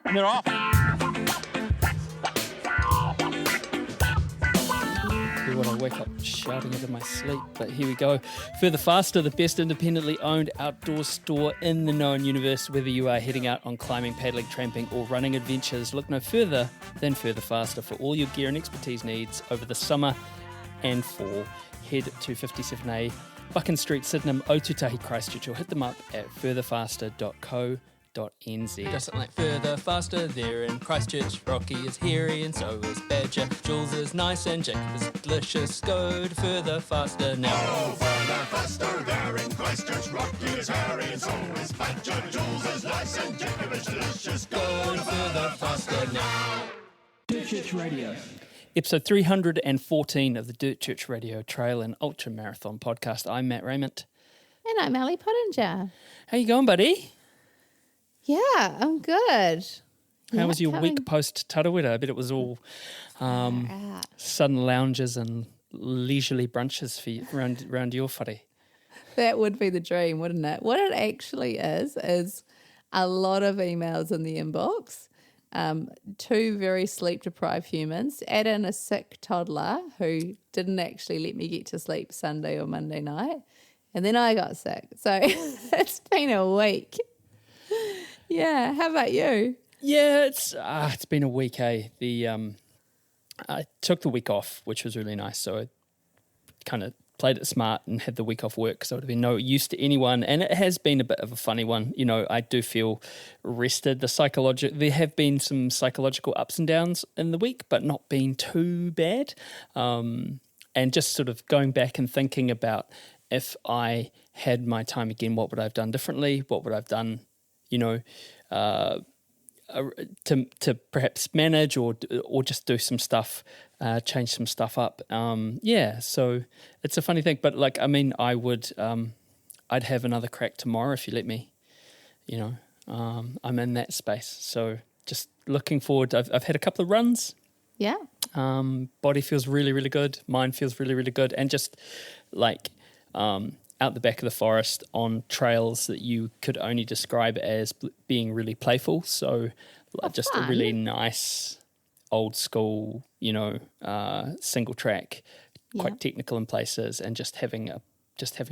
And they're off. When I wake up shouting it in my sleep, but here we go. Further Faster, the best independently owned outdoor store in the known universe. Whether you are heading out on climbing, paddling, tramping or running adventures, look no further than Further Faster for all your gear and expertise needs over the summer and fall. Head to 57A Buchan Street, Sydenham, Otutahi, Christchurch, or hit them up at furtherfaster.co.nz. Just like Further Faster, they're in Christchurch. Rocky is hairy and so is Badger. Jules is nice and Jacob is delicious. Go to Further Faster now. Oh, Further Faster, they're in Christchurch. Rocky is hairy and so is Badger. Jules is nice and Jacob is delicious. Go to Further Faster now. Dirt Church Radio. Episode 314 of the Dirt Church Radio Trail and Ultra Marathon Podcast. I'm Matt Raymond. And I'm Ali Pottinger. How you going, buddy? Yeah, I'm good. How was your week post Tarawera? I bet it was all sun lounges and leisurely brunches for you around your whare. That would be the dream, wouldn't it? What it actually is a lot of emails in the inbox, two very sleep-deprived humans, add in a sick toddler who didn't actually let me get to sleep Sunday or Monday night, and then I got sick. So it's been a week. Yeah, how about you? Yeah, it's been a week, eh? I took the week off, which was really nice, so I kind of played it smart and had the week off work, so it would have been no use to anyone, and it has been a bit of a funny one. You know, I do feel rested. There have been some psychological ups and downs in the week, but not been too bad. And just sort of going back and thinking about if I had my time again, what would I have done differently? What would I have done, you know, to perhaps manage or just do some stuff, change some stuff up. So it's a funny thing, but like, I mean, I'd have another crack tomorrow if you let me, you know. I'm in that space, so just looking forward. I've had a couple of runs. Yeah. Body feels really, really good. Mind feels really, really good, and just like out the back of the forest on trails that you could only describe as being really playful. So just fun. A really nice old school, you know, single track, quite technical in places, and just having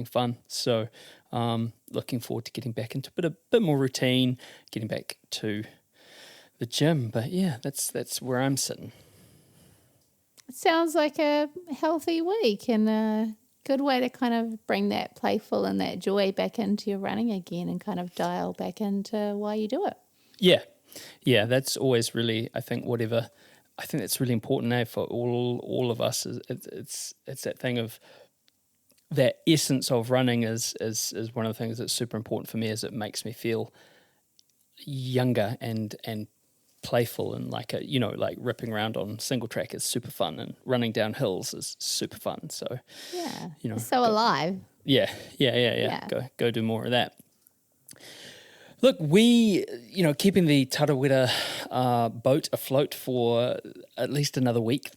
fun. So looking forward to getting back into a bit more routine, getting back to the gym. But yeah, that's where I'm sitting. It sounds like a healthy week and a good way to kind of bring that playful and that joy back into your running again and kind of dial back into why you do it. Yeah, that's always really, I think that's really important for all of us. It's that thing of that essence of running is one of the things that's super important for me, is it makes me feel younger and playful, and like ripping around on single track is super fun, and running down hills is super fun. So yeah, you know, alive. Yeah. Go do more of that. Look, we, keeping the Tarawera boat afloat for at least another week.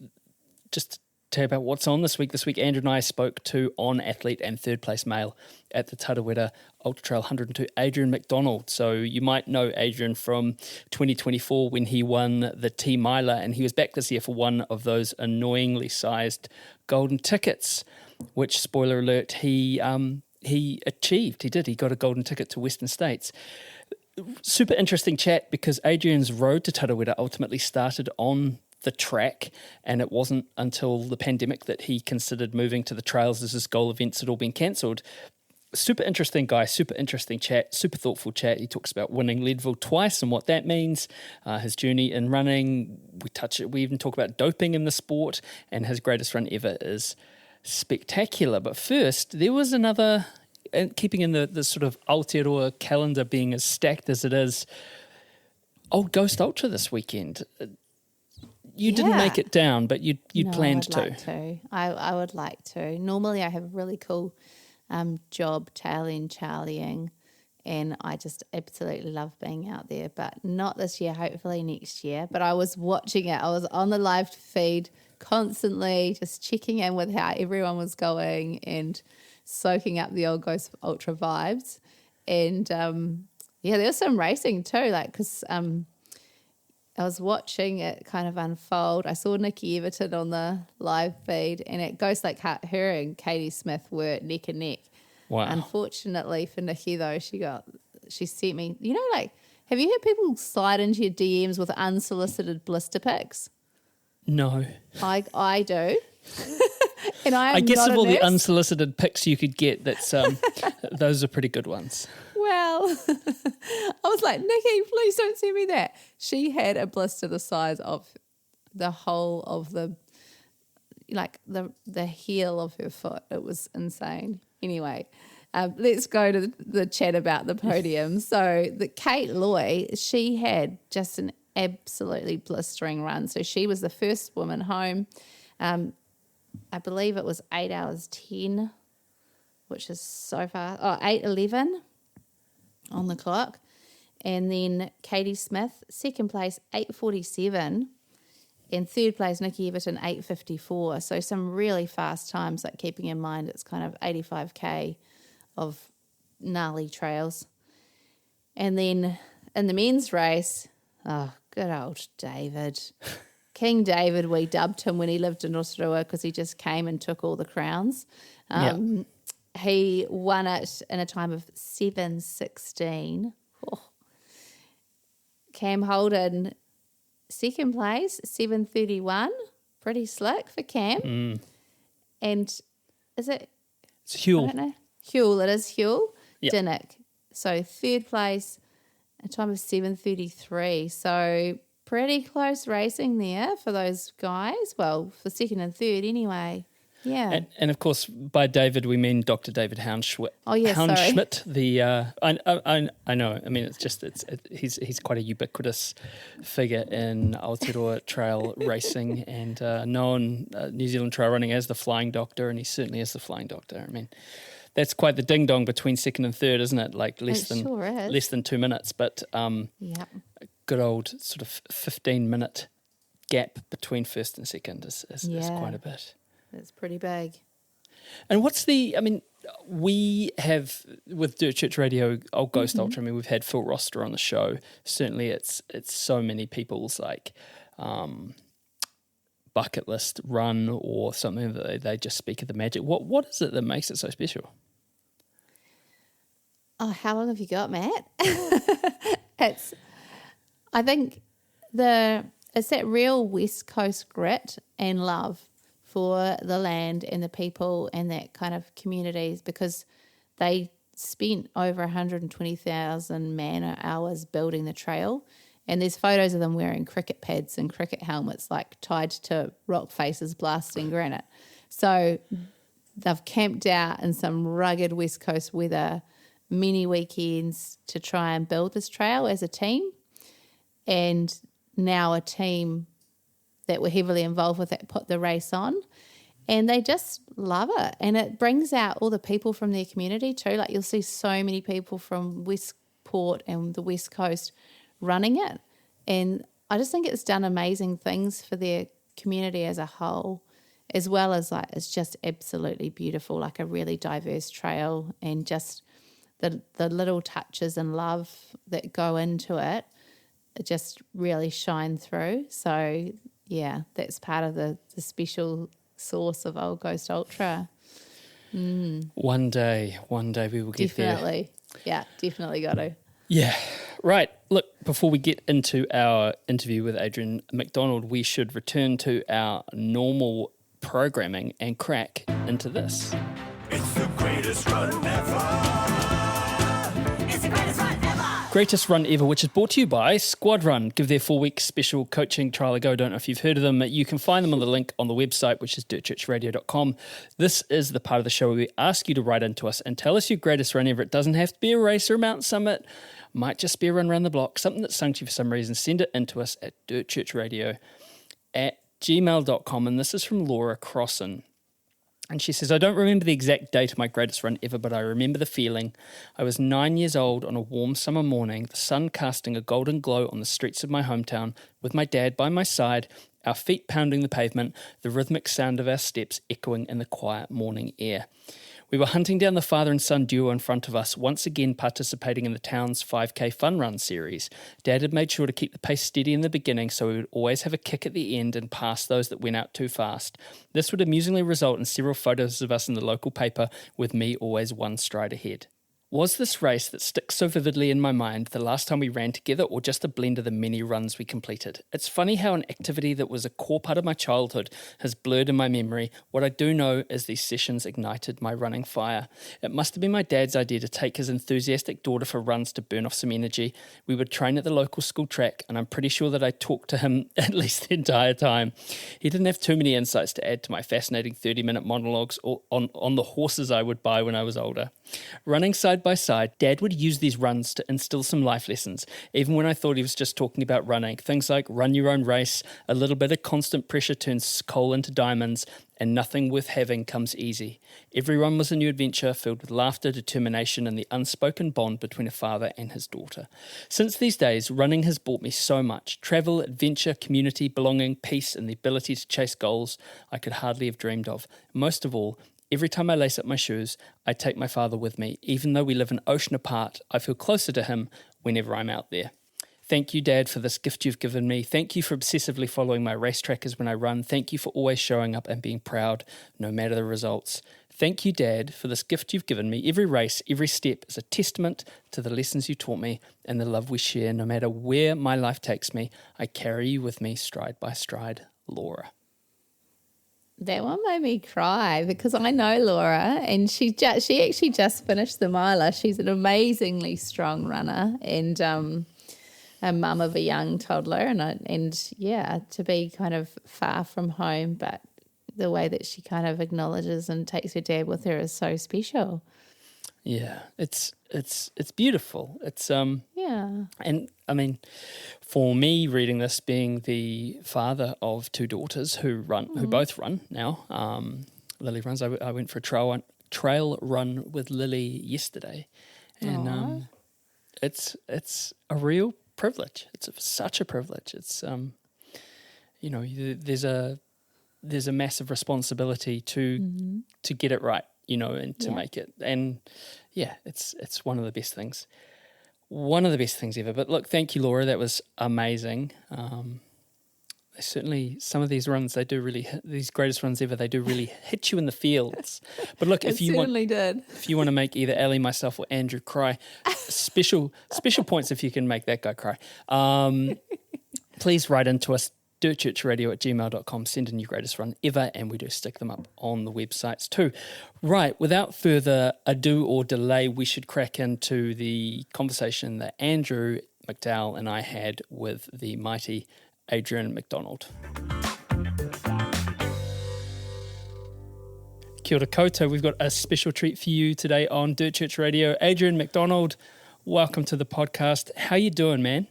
Just to tell you about what's on this week. This week, Andrew and I spoke to on-athlete and third-place male at the Tarawera Ultra Trail 102, Adrian MacDonald. So you might know Adrian from 2024 when he won the T-Miler, and he was back this year for one of those annoyingly sized golden tickets, which, spoiler alert, he achieved. He did. He got a golden ticket to Western States. Super interesting chat, because Adrian's road to Tarawera ultimately started on the track, and it wasn't until the pandemic that he considered moving to the trails as his goal events had all been cancelled. Super interesting guy, super interesting chat, super thoughtful chat. He talks about winning Leadville twice and what that means, his journey in running. We even talk about doping in the sport, and his greatest run ever is spectacular. But first, there was another, keeping in the sort of Aotearoa calendar being as stacked as it is, Old Ghost Ultra this weekend. You didn't make it down, but you'd planned to. I would like to. Normally I have a really cool job tailing, charlieing, and I just absolutely love being out there, but not this year, hopefully next year. But I was watching it. I was on the live feed constantly, just checking in with how everyone was going and soaking up the Old Ghost Ultra vibes. And there was some racing too, like, because I was watching it kind of unfold. I saw Nikki Everton on the live feed, and it goes like her and Katie Smith were neck and neck. Wow. Unfortunately for Nikki, though, she sent me, like, have you heard people slide into your DMs with unsolicited blister pics? No. I do. And I guess not of a all the nurse. unsolicited pics you could get, that's those are pretty good ones. Well, I was like, Nikki, please don't send me that. She had a blister the size of the whole of the heel of her foot. It was insane. Anyway, let's go to the chat about the podium. So the Kate Loy, she had just an absolutely blistering run. So she was the first woman home. I believe it was 8 hours 10, which is so far. 8:11 on the clock. And then Katie Smith, second place, 8:47. And third place, Nikki Everton, 8:54. So some really fast times, like keeping in mind it's kind of 85K of gnarly trails. And then in the men's race, good old David. King David, we dubbed him when he lived in Rotorua because he just came and took all the crowns. He won it in a time of 7:16. Oh. Cam Holden, second place, 7:31. Pretty slick for Cam. And is it? It's Huel. I don't know. Huel, it is Huel. Yep. Dinnick. So third place, a time of 7:33. So pretty close racing there for those guys. Well, for second and third anyway. Yeah. And of course, by David, we mean Dr. David Houndschmidt. Oh, yeah, Houndschmidt, I know. I mean, he's quite a ubiquitous figure in Aotearoa trail racing and known New Zealand trail running as the Flying Doctor, and he certainly is the Flying Doctor. I mean, that's quite the ding dong between second and third, isn't it? Like less than 2 minutes, but Yeah. a good old sort of 15-minute gap between first and second is quite a bit. It's pretty big. And we have, with Dirt Church Radio, Old Ghost Ultra, we've had Phil Roster on the show. Certainly it's so many people's bucket list run or something that they just speak of the magic. What is it that makes it so special? Oh, how long have you got, Matt? I think it's that real West Coast grit and love for the land and the people and that kind of communities, because they spent over 120,000 man hours building the trail. And there's photos of them wearing cricket pads and cricket helmets, like tied to rock faces blasting granite. So they've camped out in some rugged West Coast weather many weekends to try and build this trail as a team. And now a team that were heavily involved with that put the race on, and they just love it. And it brings out all the people from their community too. Like you'll see so many people from Westport and the West Coast running it. And I just think it's done amazing things for their community as a whole, as well as like it's just absolutely beautiful, like a really diverse trail, and just the little touches and love that go into it just really shine through. So yeah, that's part of the special sauce of Old Ghost Ultra. One day we will get there. Definitely. Yeah, definitely got to. Yeah, right. Look, before we get into our interview with Adrian MacDonald, we should return to our normal programming and crack into this. It's the greatest run ever. It's the greatest run ever. Greatest Run Ever, which is brought to you by Squad Run. Give their 4-week special coaching trial a go. Don't know if you've heard of them. You can find them on the link on the website, which is dirtchurchradio.com. This is the part of the show where we ask you to write into us and tell us your greatest run ever. It doesn't have to be a race or a mountain summit. Might just be a run around the block, something that sung to you for some reason. Send it into us at dirtchurchradio@gmail.com. And this is from Laura Crossan. And she says, I don't remember the exact date of my greatest run ever, but I remember the feeling. I was 9 years old on a warm summer morning, the sun casting a golden glow on the streets of my hometown, with my dad by my side, our feet pounding the pavement, the rhythmic sound of our steps echoing in the quiet morning air. We were hunting down the father and son duo in front of us, once again participating in the town's 5K fun run series. Dad had made sure to keep the pace steady in the beginning so we would always have a kick at the end and pass those that went out too fast. This would amusingly result in several photos of us in the local paper, with me always one stride ahead. Was this race that sticks so vividly in my mind the last time we ran together, or just a blend of the many runs we completed? It's funny how an activity that was a core part of my childhood has blurred in my memory. What I do know is these sessions ignited my running fire. It must have been my dad's idea to take his enthusiastic daughter for runs to burn off some energy. We would train at the local school track, and I'm pretty sure that I talked to him at least the entire time. He didn't have too many insights to add to my fascinating 30-minute monologues on the horses I would buy when I was older. Running side by side, Dad would use these runs to instill some life lessons, even when I thought he was just talking about running. Things like run your own race, a little bit of constant pressure turns coal into diamonds, and nothing worth having comes easy. Every run was a new adventure filled with laughter, determination, and the unspoken bond between a father and his daughter. Since these days, running has brought me so much: travel, adventure, community, belonging, peace, and the ability to chase goals I could hardly have dreamed of. Most of all, every time I lace up my shoes, I take my father with me. Even though we live an ocean apart, I feel closer to him whenever I'm out there. Thank you, Dad, for this gift you've given me. Thank you for obsessively following my race trackers when I run. Thank you for always showing up and being proud, no matter the results. Thank you, Dad, for this gift you've given me. Every race, every step is a testament to the lessons you taught me and the love we share. No matter where my life takes me, I carry you with me stride by stride. Laura. That one made me cry because I know Laura, and she actually just finished the miler. She's an amazingly strong runner and a mum of a young toddler, and to be kind of far from home, but the way that she kind of acknowledges and takes her dad with her is so special. Yeah, it's beautiful. It's and I mean, for me, reading this, being the father of two daughters who both run now. Lily runs. I went for a trail run with Lily yesterday, and it's a real privilege. It's such a privilege. It's there's a massive responsibility to get it right, and to make it. And it's one of the best things. One of the best things ever. But look, thank you, Laura. That was amazing. Certainly, some of these runs, these greatest runs ever, they do really hit you in the fields. But look, if you want to make either Ali, myself, or Andrew cry, special points if you can make that guy cry. Please write into us, dirtchurchradio@gmail.com. Send in your greatest run ever, and we do stick them up on the websites too. Right, without further ado or delay, we should crack into the conversation that Andrew McDowell and I had with the mighty Adrian MacDonald. Kia ora koutou. We've got a special treat for you today on Dirt Church Radio. Adrian MacDonald, welcome to the podcast. How you doing, man?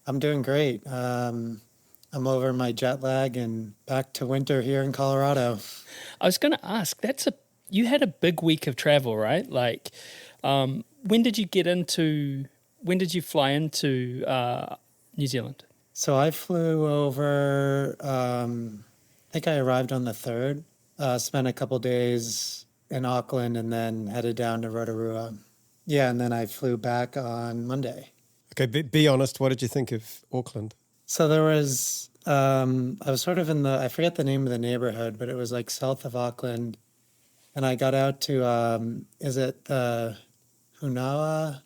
I'm doing great. I'm over my jet lag and back to winter here in Colorado. I was going to ask, you had a big week of travel, right? Like, when did you fly into New Zealand? So I flew over, I think I arrived on the 3rd, spent a couple days in Auckland and then headed down to Rotorua. Yeah, and then I flew back on Monday. Okay, be honest, what did you think of Auckland? So there was, I was sort of I forget the name of the neighborhood, but it was like south of Auckland. And I got out to, is it the Whānau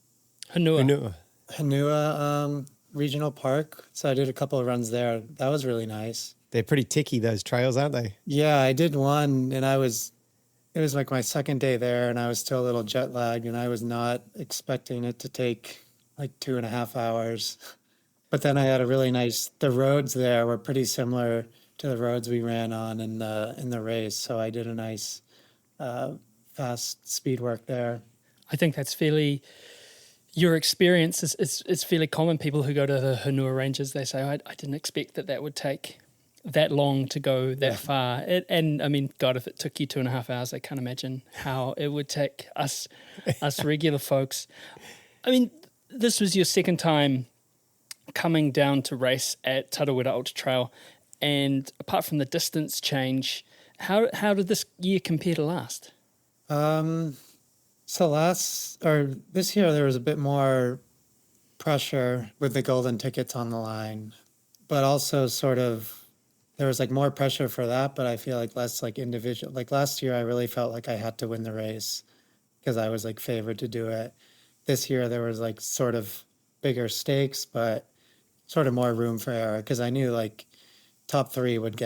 Regional Park. So I did a couple of runs there. That was really nice. They're pretty techy, those trails, aren't they? Yeah, I did one, and it was like my second day there, and I was still a little jet lagged, and I was not expecting it to take like 2.5 hours. But then I had the roads there were pretty similar to the roads we ran on in the race. So I did a nice fast speed work there. I think that's your experience is fairly common. People who go to the Whānau Ranges, they say, I didn't expect that would take that long to go that far. And I mean, God, if it took you 2.5 hours, I can't imagine how it would take us regular folks. I mean, this was your second time coming down to race at Tarawera Ultra Trail, and apart from the distance change, how did this year compare to last? So this year there was a bit more pressure with the golden tickets on the line, but also sort of there was like more pressure for that, but I feel like less like individual. Like last year, I really felt like I had to win the race because I was like favored to do it. This year there was like sort of bigger stakes, but sort of more room for error because I knew like top three would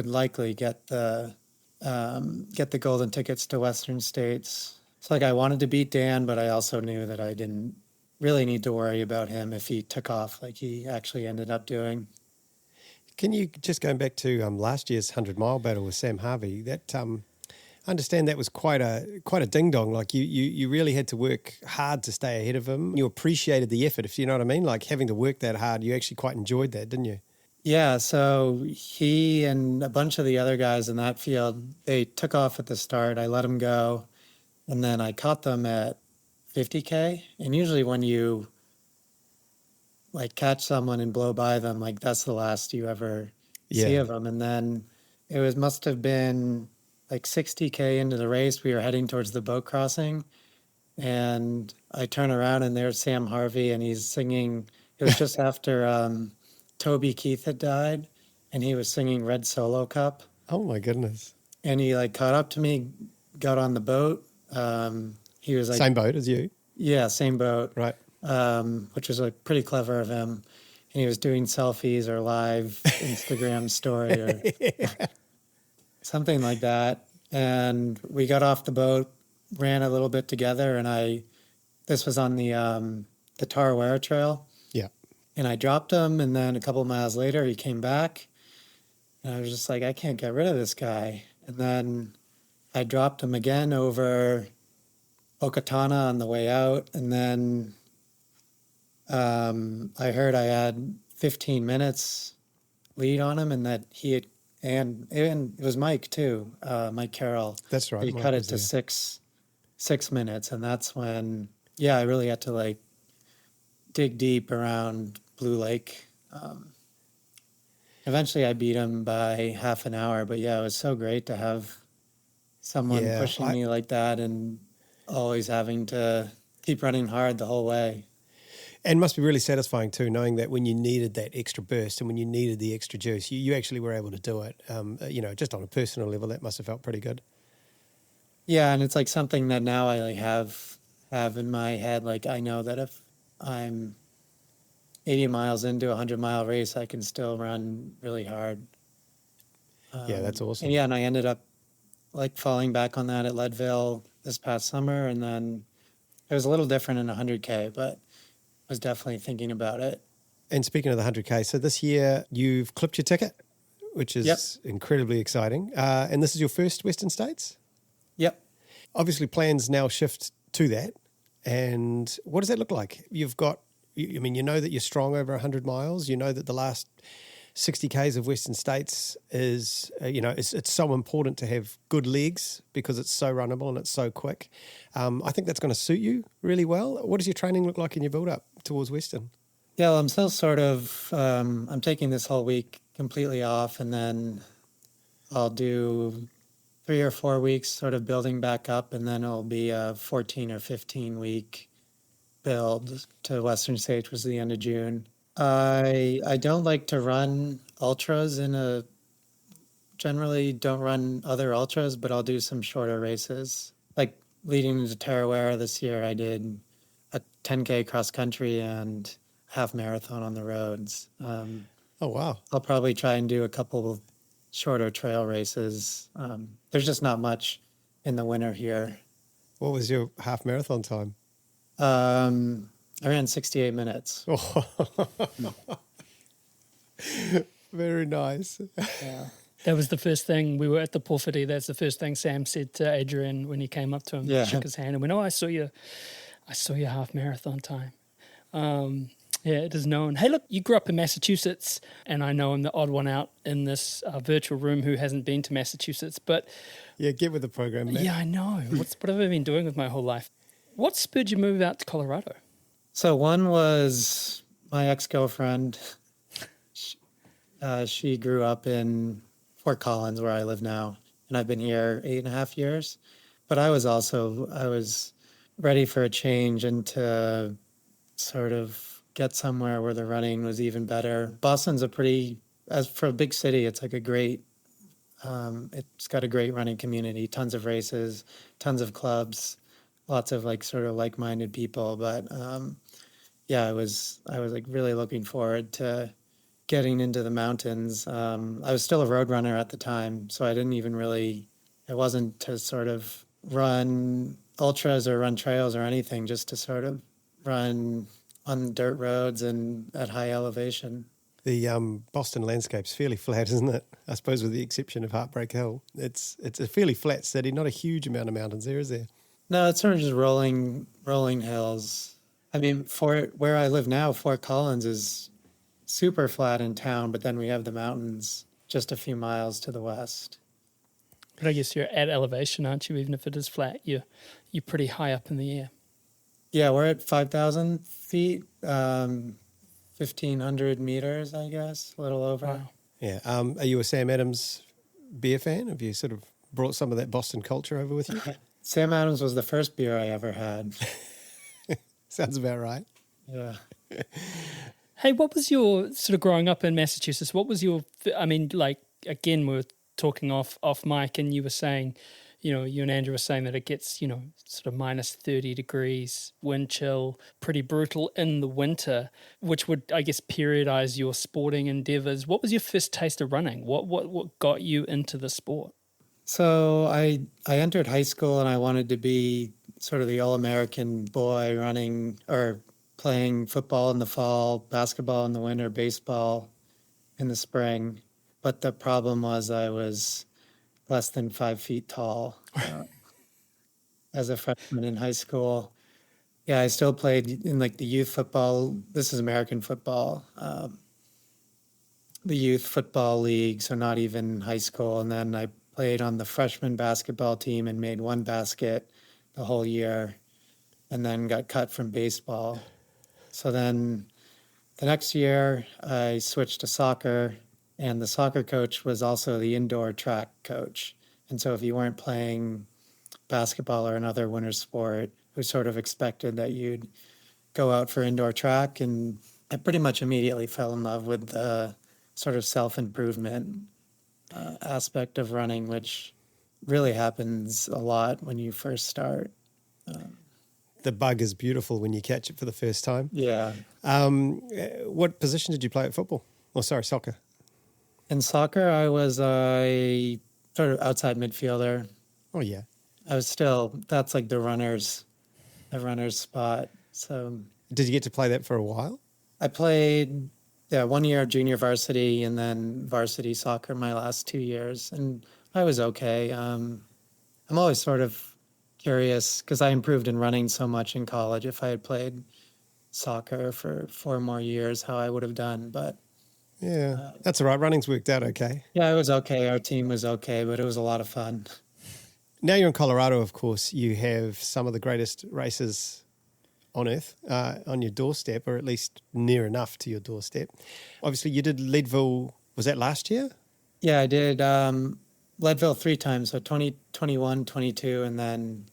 likely get the golden tickets to Western States. So like I wanted to beat Dan, but I also knew that I didn't really need to worry about him if he took off like he actually ended up doing. Can you just going back to last year's 100-mile battle with Sam Harvey? That I understand that was quite a ding dong. Like you really had to work hard to stay ahead of him. You appreciated the effort, if you know what I mean. Like having to work that hard, you actually quite enjoyed that, didn't you? Yeah. So he and a bunch of the other guys in that field, they took off at the start. I let them go, and then I caught them at 50K. And usually when you like catch someone and blow by them, like that's the last you ever see of them. And then must have been like 60K into the race. We were heading towards the boat crossing, and I turn around and there's Sam Harvey, and he's singing. It was just after Toby Keith had died, and he was singing Red Solo Cup. Oh my goodness. And he like caught up to me, got on the boat. He was like, same boat as you? Yeah, same boat. Right. Which was like pretty clever of him. And he was doing selfies or live Instagram story or something like that. And we got off the boat, ran a little bit together, and this was on the Tarawera Trail. Yeah. And I dropped him, and then a couple of miles later he came back, and I was just like, I can't get rid of this guy. And then I dropped him again over Okatana on the way out, and then I heard I had 15 minutes lead on him, and that he had, and it was Mike too, Mike Carroll. That's right. He cut it to 6 minutes, and that's when, I really had to like dig deep around Blue Lake. Eventually I beat him by half an hour, but it was so great to have someone pushing me like that and always having to keep running hard the whole way. And must be really satisfying too, knowing that when you needed that extra burst and when you needed the extra juice, you actually were able to do it. Just on a personal level, that must have felt pretty good. Yeah, and it's like something that now I like have in my head. Like I know that if I'm 80 miles into a 100-mile race, I can still run really hard. That's awesome. And I ended up like falling back on that at Leadville this past summer, and then it was a little different in 100K, but I was definitely thinking about it. And speaking of the 100K, so this year you've clipped your ticket, which is incredibly exciting. And this is your first Western States? Yep. Obviously plans now shift to that. And what does that look like? You know that you're strong over 100 miles. You know that the last 60 Ks of Western States is, it's so important to have good legs because it's so runnable and it's so quick. I think that's going to suit you really well. What does your training look like in your build-up towards Western? Yeah, well, I'm still sort of, I'm taking this whole week completely off, and then I'll do 3 or 4 weeks sort of building back up, and then it'll be a 14 or 15 week build to Western States, which is the end of June. I don't like to run ultras generally don't run other ultras, but I'll do some shorter races. Like leading into Tarawera this year, I did a 10K cross country and half marathon on the roads. Oh, wow. I'll probably try and do a couple of shorter trail races. There's just not much in the winter here. What was your half marathon time? I ran 68 minutes. Very nice. Yeah. That was the first thing. We were at the Porphyry. That's the first thing Sam said to Adrian when he came up to him. Yeah. Shook his hand and went, "Oh, I saw your half marathon time." It is known. Hey, look, you grew up in Massachusetts, and I know I'm the odd one out in this virtual room who hasn't been to Massachusetts. But yeah, get with the program, Matt. Yeah, I know. What have I been doing with my whole life? What spurred you move out to Colorado? So one was my ex-girlfriend. She grew up in Fort Collins, where I live now, and I've been here 8.5 years. But I was ready for a change and to sort of get somewhere where the running was even better. Boston's as for a big city, it's like it's got a great running community, tons of races, tons of clubs, lots of like sort of like-minded people. But I was like really looking forward to getting into the mountains. I was still a road runner at the time, so it wasn't to sort of run ultras or run trails or anything, just to sort of run on dirt roads and at high elevation. The Boston landscape's fairly flat, isn't it? I suppose with the exception of Heartbreak Hill. It's a fairly flat city, not a huge amount of mountains there, is there? No, it's sort of just rolling hills. I mean, for where I live now, Fort Collins is super flat in town, but then we have the mountains just a few miles to the west. But I guess you're at elevation, aren't you? Even if it is flat, you're pretty high up in the air. Yeah, we're at 5,000 feet, 1,500 meters, I guess, a little over. Wow. Yeah. Are you a Sam Adams beer fan? Have you sort of brought some of that Boston culture over with you? Sam Adams was the first beer I ever had. Sounds about right. Yeah. Hey, what was your sort of growing up in Massachusetts? What was your, I mean, like, again, we were talking off mic and you were saying, you and Andrew were saying that it gets, sort of minus 30 degrees, wind chill, pretty brutal in the winter, which would, I guess, periodize your sporting endeavors. What was your first taste of running? What got you into the sport? So I entered high school and I wanted to be sort of the all-American boy running or playing football in the fall, basketball in the winter, baseball in the spring. But the problem was I was less than 5 feet tall as a freshman in high school. Yeah, I still played in like the youth football. This is American football, the youth football league, so not even high school. And then I played on the freshman basketball team and made one basket the whole year, and then got cut from baseball. So then the next year I switched to soccer, and the soccer coach was also the indoor track coach. And so if you weren't playing basketball or another winter sport, it was sort of expected that you'd go out for indoor track. And I pretty much immediately fell in love with the sort of self-improvement aspect of running, which really happens a lot when you first start. The bug is beautiful when you catch it for the first time. Yeah. What position did you play at football? Soccer. In soccer, I was a sort of outside midfielder. Oh, yeah. That's like the runner's spot. So Did you get to play that for a while? I played 1 year of junior varsity and then varsity soccer my last 2 years. And I was okay. I'm always sort of curious because I improved in running so much in college. If I had played soccer for 4 more years, how I would have done. But yeah, that's all right. Running's worked out okay. yeah, it was okay. Our team was okay, but it was a lot of fun. Now you're in Colorado, of course. You have some of the greatest races on earth on your doorstep, or at least near enough to your doorstep. Obviously, you did Leadville. Was that last year? Yeah, I did Leadville 3 times, so 2021, 22, and then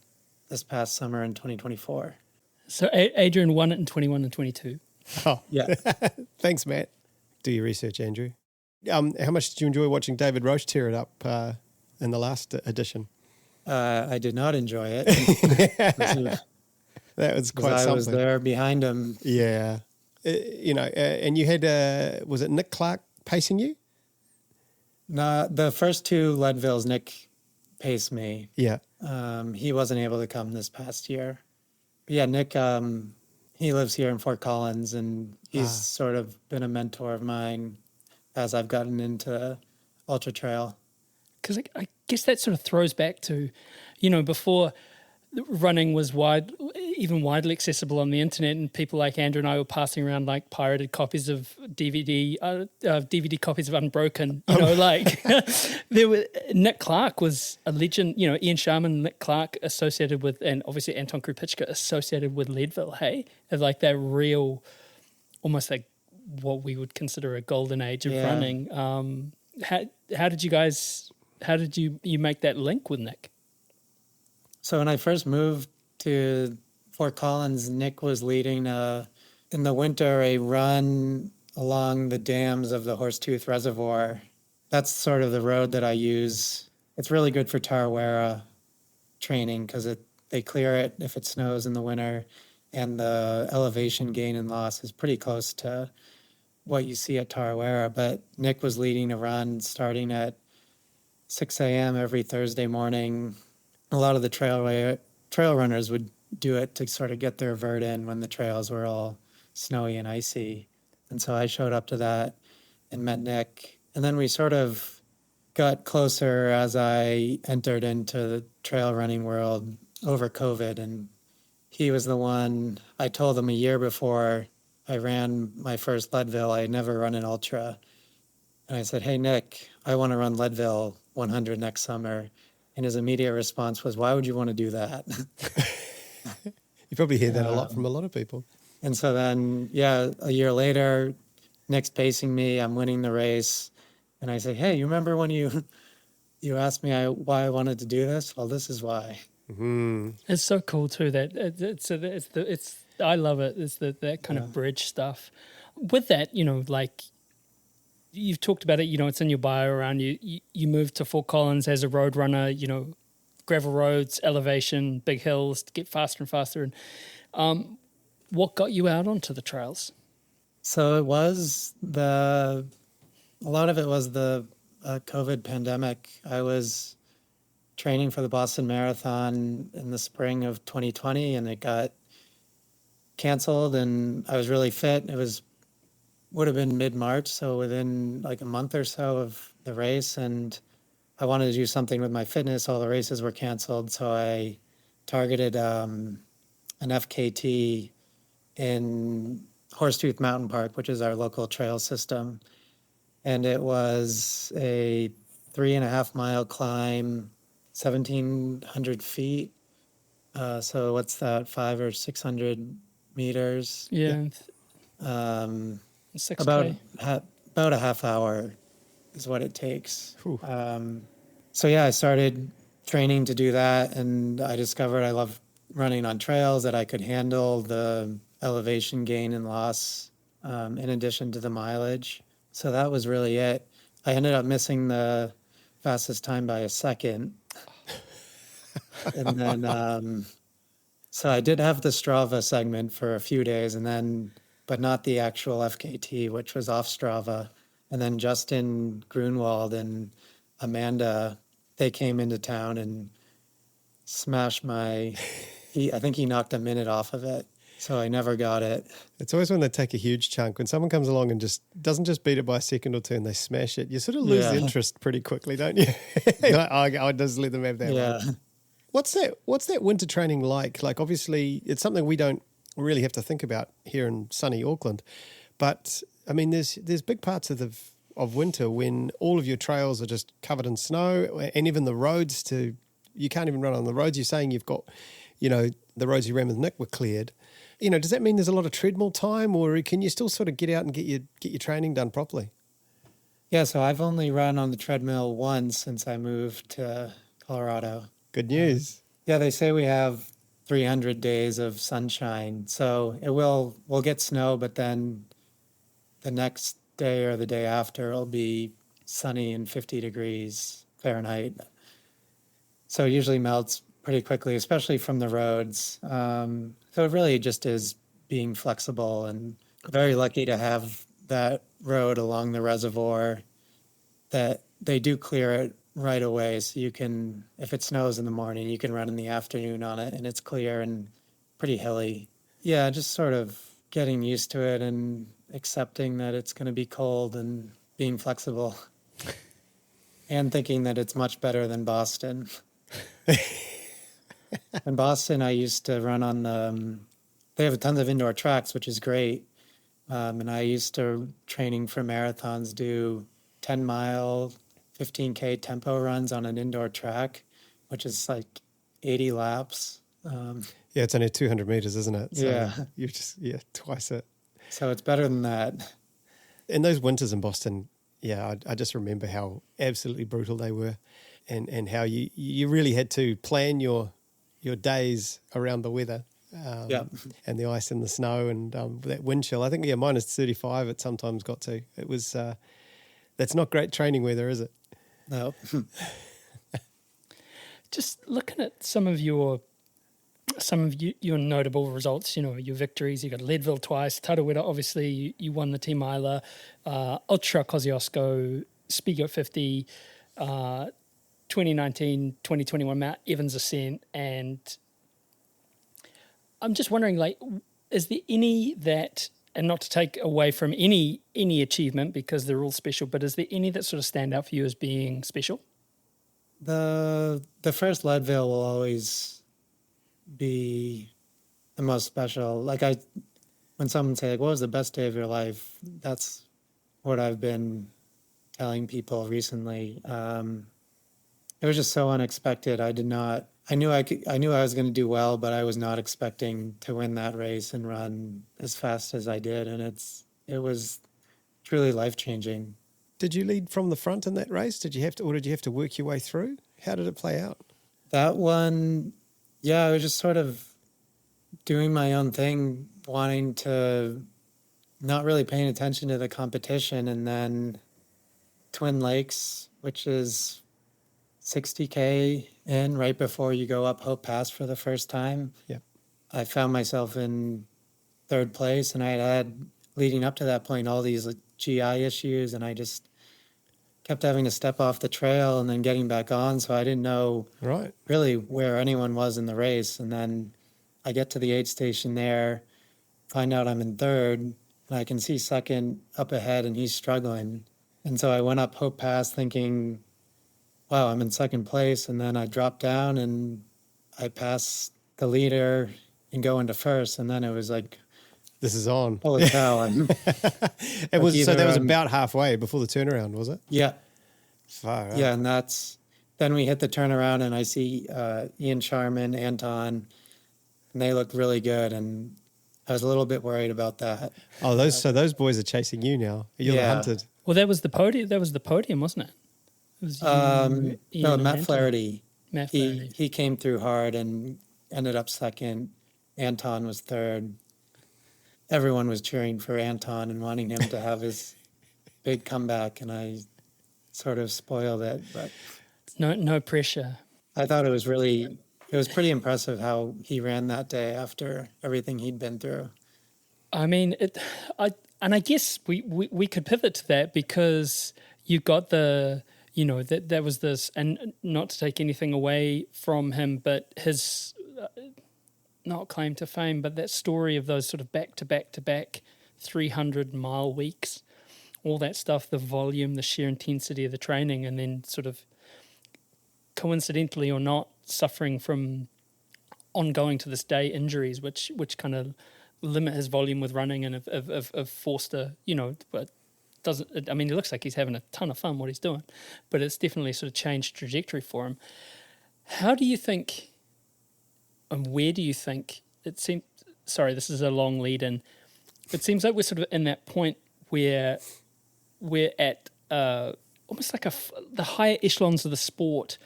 this past summer in 2024. So Adrian won it in 21 and 22. Oh, Yeah. Thanks, Matt. Do your research, Andrew. How much did you enjoy watching David Roche tear it up in the last edition? I did not enjoy it. That was quite something. I was there behind him. Yeah. And you had, was it Nick Clark pacing you? No, the first 2 Leadvilles, Nick paced me. Yeah. He wasn't able to come this past year. But yeah, Nick, he lives here in Fort Collins, and he's sort of been a mentor of mine as I've gotten into ultra trail. Because I guess that sort of throws back to, before running was even widely accessible on the internet, and people like Andrew and I were passing around like pirated copies of DVD copies of Unbroken. There were Nick Clark was a legend. Ian Sharman, Nick Clark associated with, and obviously Anton Krupicka associated with Leadville. Hey, of like that real, almost like what we would consider a golden age of running. How did you make that link with Nick? So when I first moved to Fort Collins, Nick was leading in the winter a run along the dams of the Horsetooth Reservoir. That's sort of the road that I use. It's really good for Tarawera training because they clear it if it snows in the winter, and the elevation gain and loss is pretty close to what you see at Tarawera. But Nick was leading a run starting at 6 a.m. every Thursday morning. A lot of the trail runners would do it to sort of get their vert in when the trails were all snowy and icy. And so I showed up to that and met Nick. And then we sort of got closer as I entered into the trail running world over COVID. And he was the one, I told him a year before I ran my first Leadville, I had never run an ultra. And I said, hey, Nick, I want to run Leadville 100 next summer. And his immediate response was, why would you want to do that? You probably hear that a lot from a lot of people. And so then, a year later, Nick's pacing me, I'm winning the race. And I say, hey, you remember when you asked me why I wanted to do this? Well, this is why. Mm-hmm. It's so cool too that it's I love it. It's that kind of bridge stuff. With that, like you've talked about it, it's in your bio around you moved to Fort Collins as a road runner, gravel roads, elevation, big hills, to get faster and faster. And what got you out onto the trails? So it was a lot of it was the COVID pandemic. I was training for the Boston Marathon in the spring of 2020, and it got canceled, and I was really fit. Would have been mid-March, so within like a month or so of the race, and I wanted to do something with my fitness. All the races were canceled, so I targeted an FKT in Horsetooth Mountain Park, which is our local trail system. And it was a 3.5 mile climb, 1,700 feet. So what's that, 500 or 600 meters? Yeah. 6K. About a half hour is what it takes. So I started training to do that, and I discovered I love running on trails, that I could handle the elevation gain and loss in addition to the mileage. So that was really it. I ended up missing the fastest time by a second. And then, so I did have the Strava segment for a few days, but not the actual FKT, which was off Strava. And then Justin Grunwald and Amanda, they came into town and smashed I think he knocked a minute off of it. So I never got it. It's always when they take a huge chunk. When someone comes along and doesn't just beat it by a second or two and they smash it, you sort of lose interest pretty quickly, don't you? You're like, I'll just let them have that one. What's that winter training like? Like, obviously, it's something we don't really have to think about here in sunny Auckland. But, I mean, there's big parts of winter when all of your trails are just covered in snow, and even the roads you can't even run on the roads. You're saying you've got, the roads you ran with Nick were cleared. Does that mean there's a lot of treadmill time, or can you still sort of get out and get your training done properly? Yeah, so I've only run on the treadmill once since I moved to Colorado. Good news. They say we have 300 days of sunshine, so we'll get snow, but then the next day or the day after it'll be sunny and 50 degrees Fahrenheit. So it usually melts pretty quickly, especially from the roads. So it really just is being flexible, and very lucky to have that road along the reservoir that they do clear it right away. So you can, if it snows in the morning, you can run in the afternoon on it, and it's clear and pretty hilly. Yeah, just sort of getting used to it and accepting that it's going to be cold and being flexible and thinking that it's much better than Boston. In Boston, I used to run on they have tons of indoor tracks, which is great. And I used to, training for marathons, do 10-mile, 15K tempo runs on an indoor track, which is like 80 laps. It's only 200 meters, isn't it? So you're just, twice it. So it's better than that. In those winters in Boston, I just remember how absolutely brutal they were, and how you really had to plan your your days around the weather. And the ice and the snow and that wind chill. I think, minus 35 it sometimes got to. It was, that's not great training weather, is it? No. Just looking at some of your notable results, your victories. You got Leadville twice, Tarawera, obviously you won the Team Isla, Ultra Kosciuszko, Spigo 50, 2019, 2021 Mount Evans Ascent, and I'm just wondering, is there any that, and not to take away from any achievement because they're all special, but is there any that sort of stand out for you as being special? The first Leadville will always be the most special. When someone say, what was the best day of your life? That's what I've been telling people recently. It was just so unexpected. I knew I was going to do well, but I was not expecting to win that race and run as fast as I did. And it was truly life-changing. Did you lead from the front in that race? Did you have to work your way through? How did it play out? That one, I was just sort of doing my own thing, wanting to not really paying attention to the competition. And then Twin Lakes, which is 60K in right before you go up Hope Pass for the first time. Yeah. I found myself in third place, and I had leading up to that point all these GI issues, and I just kept having to step off the trail and then getting back on, so I didn't know really where anyone was in the race. And then I get to the aid station there, find out I'm in third, and I can see second up ahead, and he's struggling. And so I went up Hope Pass thinking, wow, I'm in second place, and then I dropped down and I pass the leader and go into first, and then it was like, this is on. Holy cow. That was about halfway before the turnaround, was it? Yeah. Far out. Yeah, and then we hit the turnaround, and I see Ian Sharman, Anton, and they looked really good, and I was a little bit worried about that. Oh, those boys are chasing you now. You're the hunted. Well, that was the podium, wasn't it? It was Matt Flaherty. Matt Flaherty. He came through hard and ended up second. Anton was third. Everyone was cheering for Anton and wanting him to have his big comeback, and I sort of spoiled it. But no pressure. I thought it was pretty impressive how he ran that day after everything he'd been through. I mean, I guess we could pivot to that because you got that was this, and not to take anything away from him, but his not claim to fame, but that story of those sort of back 300-mile weeks, all that stuff, the volume, the sheer intensity of the training, and then sort of coincidentally or not suffering from ongoing to this day injuries, which kind of limit his volume with running and have forced but doesn't. I mean, it looks like he's having a ton of fun what he's doing, but it's definitely sort of changed trajectory for him. How do you think, and where do you think it seems? Sorry, this is a long lead in. It seems like we're sort of in that point where we're at almost like the higher echelons of the sport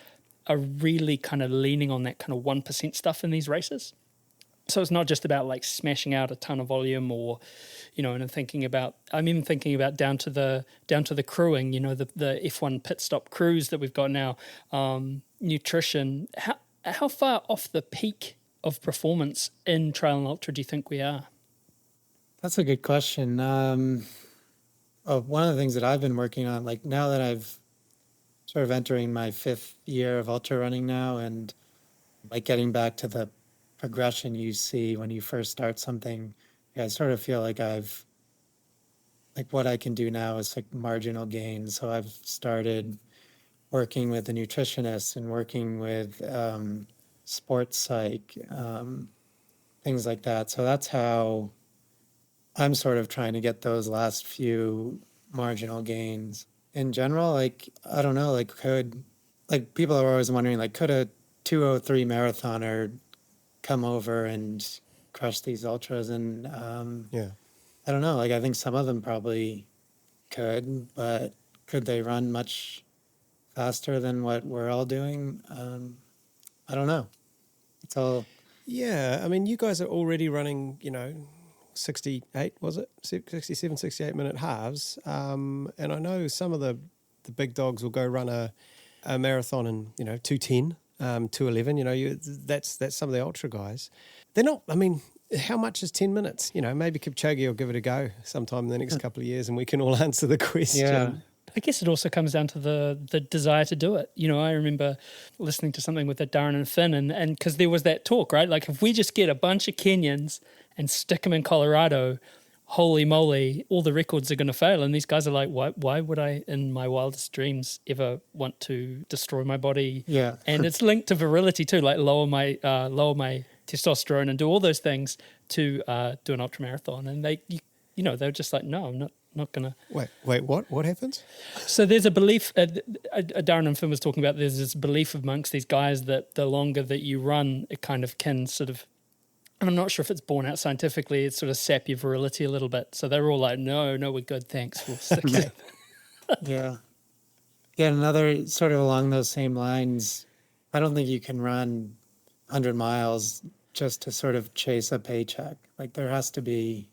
are really kind of leaning on that kind of 1% stuff in these races. So it's not just about like smashing out a ton of volume, or, and I'm even thinking about down to the crewing, the F1 pit stop crews that we've got now, nutrition. How far off the peak of performance in trail and ultra do you think we are? That's a good question. One of the things that I've been working on, like now that I've sort of entering my 5th year of ultra running now, and like getting back to the progression you see when you first start something, I sort of feel like what I can do now is like marginal gains. So I've started working with a nutritionist and working with sports psych, things like that. So that's how I'm sort of trying to get those last few marginal gains. In general, like, I don't know, people are always wondering, like, could a 2:03 marathoner come over and crush these ultras? And I don't know, like, I think some of them probably could, but could they run much faster than what we're all doing? I don't know. It's all, Yeah, I mean, you guys are already running, 68, was it? 67, 68-minute halves. And I know some of the big dogs will go run a marathon in, 2:10, 2:11. That's some of the ultra guys. They're not, I mean, how much is 10 minutes? Maybe Kipchoge will give it a go sometime in the next couple of years and we can all answer the question. yeah. I guess it also comes down to the desire to do it. I remember listening to something with Darren and Finn, and because there was that talk, right? Like, if we just get a bunch of Kenyans and stick them in Colorado, holy moly, all the records are going to fail. And these guys are like, why would I, in my wildest dreams, ever want to destroy my body? Yeah. And it's linked to virility too, like lower my testosterone and do all those things to do an ultramarathon. And they're just like, no, I'm not going to. Wait, what happens? So there's a belief, Darren and Finn was talking about, there's this belief amongst these guys that the longer that you run, it kind of can sort of, and I'm not sure if it's borne out scientifically, it's sort of sap your virility a little bit. So they're all like, no, we're good, thanks. We'll stick it. Yeah. Yeah, another sort of along those same lines, I don't think you can run 100 miles just to sort of chase a paycheck. Like, there has to be,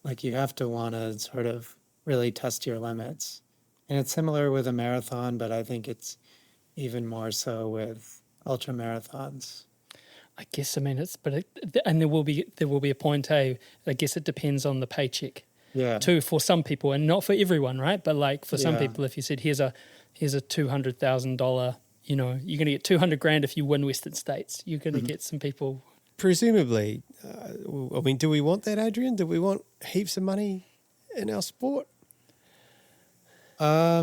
like, you have to want to sort of really test your limits. And it's similar with a marathon, but I think it's even more so with ultra marathons. I guess, and there will be a point, hey, I guess it depends on the paycheck. Yeah. Too, for some people, and not for everyone, right? But like for some Yeah. people, if you said here's a $200,000, you're going to get $200,000 if you win Western States. You're going to get some people. Presumably, do we want that, Adrian? Do we want heaps of money in our sport? I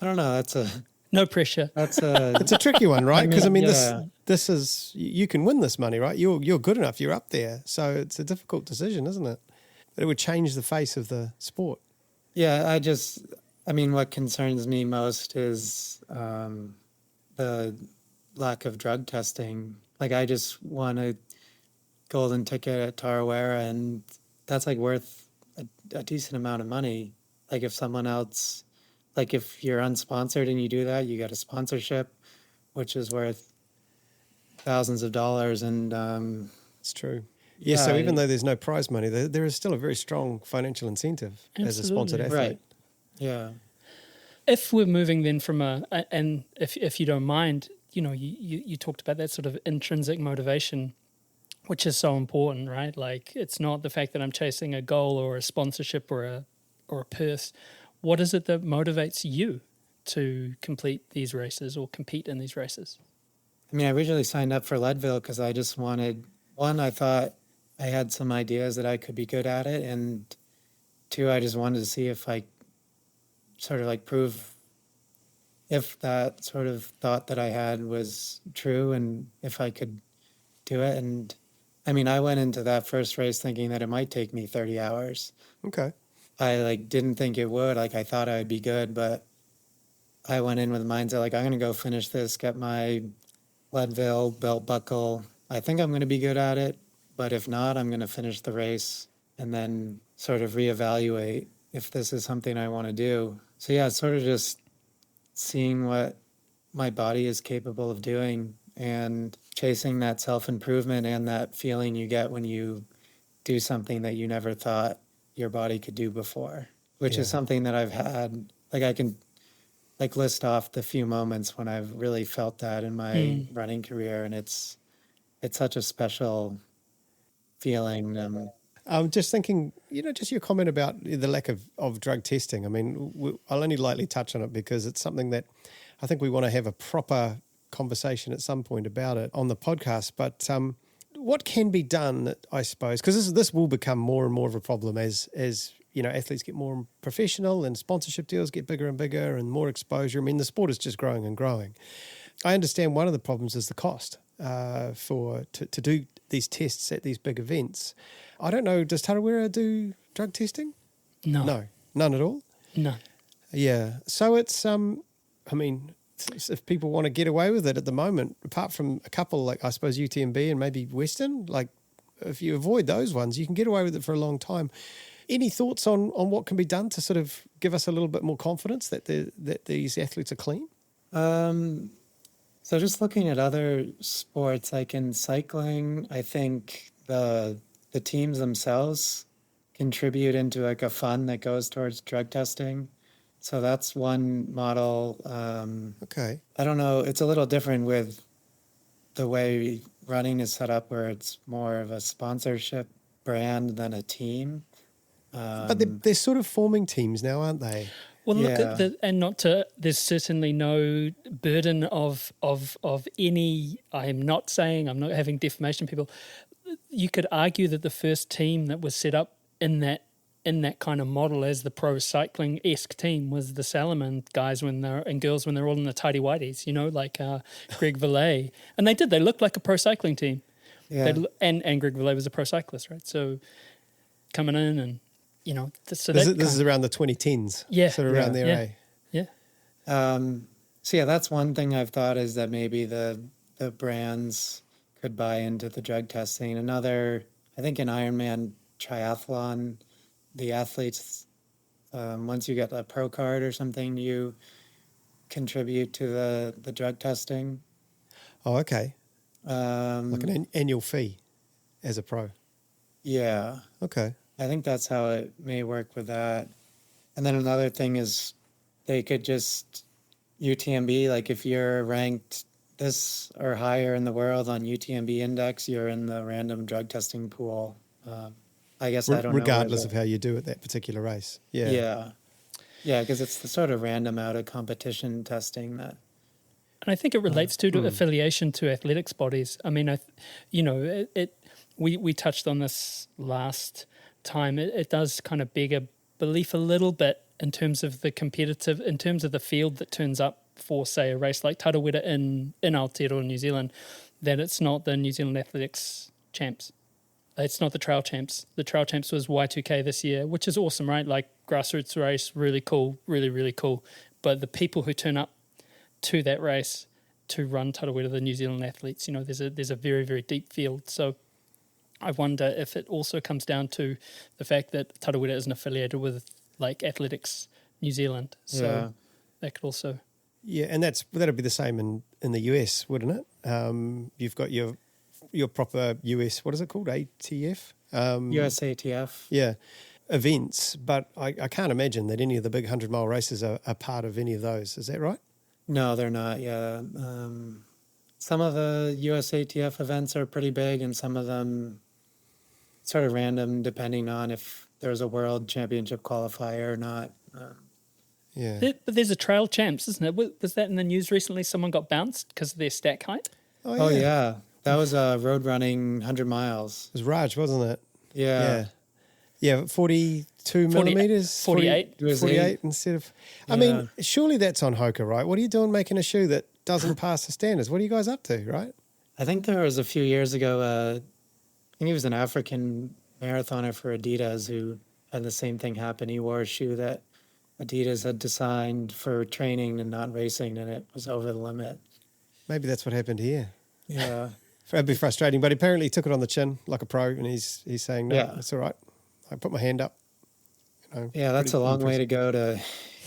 don't know. No pressure. It's a tricky one, right? Because yeah. this is, you can win this money, right? You're good enough. You're up there. So it's a difficult decision, isn't it? But it would change the face of the sport. Yeah, what concerns me most is the lack of drug testing. Like, I just won a golden ticket at Tarawera, and that's like worth a decent amount of money. Like, if someone else, like if you're unsponsored and you do that, you get a sponsorship, which is worth thousands of dollars. And it's true. Yeah, so even though there's no prize money, there is still a very strong financial incentive as a sponsored athlete. Right. Yeah. If we're moving then from and if you don't mind, you talked about that sort of intrinsic motivation, which is so important, right? Like, it's not the fact that I'm chasing a goal or a sponsorship or a purse. What is it that motivates you to complete these races or compete in these races? I mean, I originally signed up for Leadville because I just wanted, one, I thought I had some ideas that I could be good at it, and two, I just wanted to see if I sort of like prove if that sort of thought that I had was true and if I could do it. And I mean, I went into that first race thinking that it might take me 30 hours. Okay. I didn't think it would. I thought I would be good, but I went in with the mindset I'm going to go finish this, get my Leadville belt buckle. I think I'm going to be good at it, but if not, I'm going to finish the race and then sort of reevaluate if this is something I want to do. So yeah, it's sort of just seeing what my body is capable of doing and chasing that self-improvement and that feeling you get when you do something that you never thought your body could do before, which is something that I've had. I can list off the few moments when I've really felt that in my running career, and it's such a special feeling. I'm just thinking, just your comment about the lack of drug testing. I mean, I'll only lightly touch on it because it's something that I think we want to have a proper conversation at some point about it on the podcast. But what can be done, I suppose, because this will become more and more of a problem as athletes get more professional and sponsorship deals get bigger and bigger and more exposure. I mean, the sport is just growing and growing. I understand one of the problems is the cost to do these tests at these big events. I don't know, does Tarawera do drug testing? No, none at all? No. Yeah, so it's, if people want to get away with it at the moment, apart from a couple, I suppose UTMB and maybe Western, if you avoid those ones, you can get away with it for a long time. Any thoughts on what can be done to sort of give us a little bit more confidence that these athletes are clean? So just looking at other sports, like in cycling, I think the teams themselves contribute into like a fund that goes towards drug testing. So that's one model. Okay. I don't know. It's a little different with the way running is set up, where it's more of a sponsorship brand than a team. But they're sort of forming teams now, aren't they? Well, look Yeah. at and not to. There's certainly no burden of any. I'm not having defamation. People, you could argue that the first team that was set up in that kind of model as the pro cycling-esque team was the Salomon guys and girls when they're all in the tidy whities. Like Greg Villet, and they looked like a pro cycling team. Yeah. And Greg Villet was a pro cyclist, right? So coming in and. This is around the 2010s. Yeah. Sort of around there, yeah. eh? Yeah. So yeah, that's one thing I've thought, is that maybe the brands could buy into the drug testing. Another, I think in Ironman triathlon, the athletes, once you get a pro card or something, you contribute to the drug testing. Oh, okay. Like an annual fee as a pro. Yeah. Okay. I think that's how it may work with that. And then another thing is they could just UTMB, like if you're ranked this or higher in the world on UTMB index, you're in the random drug testing pool. I guess I don't know. Regardless of how you do at that particular race. Yeah. Yeah. Yeah, because it's the sort of random out of competition testing that. And I think it relates to affiliation to athletics bodies. I mean, we touched on this last time. It does kind of beg a belief a little bit in terms of the field that turns up for, say, a race like Tarawera in Aotearoa, New Zealand, that it's not the New Zealand athletics champs. It's not the trail champs. The trail champs was Y2K this year, which is awesome, right? Like grassroots race, really cool, really, really cool. But the people who turn up to that race to run Tarawera, the New Zealand athletes, there's a very, very deep field. So I wonder if it also comes down to the fact that Tarawera isn't affiliated with like Athletics New Zealand. So that could also... Yeah, and that'd be the same in the US, wouldn't it? You've got your proper US, what is it called? ATF? USATF. Yeah, events. But I can't imagine that any of the big 100-mile races are part of any of those. Is that right? No, they're not, yeah. Some of the USATF events are pretty big, and some of them sort of random depending on if there's a world championship qualifier or not. Yeah. But there's a trail champs, isn't it? Was that in the news recently? Someone got bounced because of their stack height? Oh yeah. That was road running 100 miles. It was Raj, wasn't it? Yeah. Yeah, 42 millimeters? 48. 48 instead of... I mean, surely that's on Hoka, right? What are you doing making a shoe that doesn't pass the standards? What are you guys up to, right? I think there was a few years ago, I think he was an African marathoner for Adidas who had the same thing happen. He wore a shoe that Adidas had designed for training and not racing, and it was over the limit. Maybe that's what happened here. Yeah. That'd be frustrating, but apparently he took it on the chin like a pro, and he's saying, no, it's all right. I put my hand up. Yeah, that's a long way to go to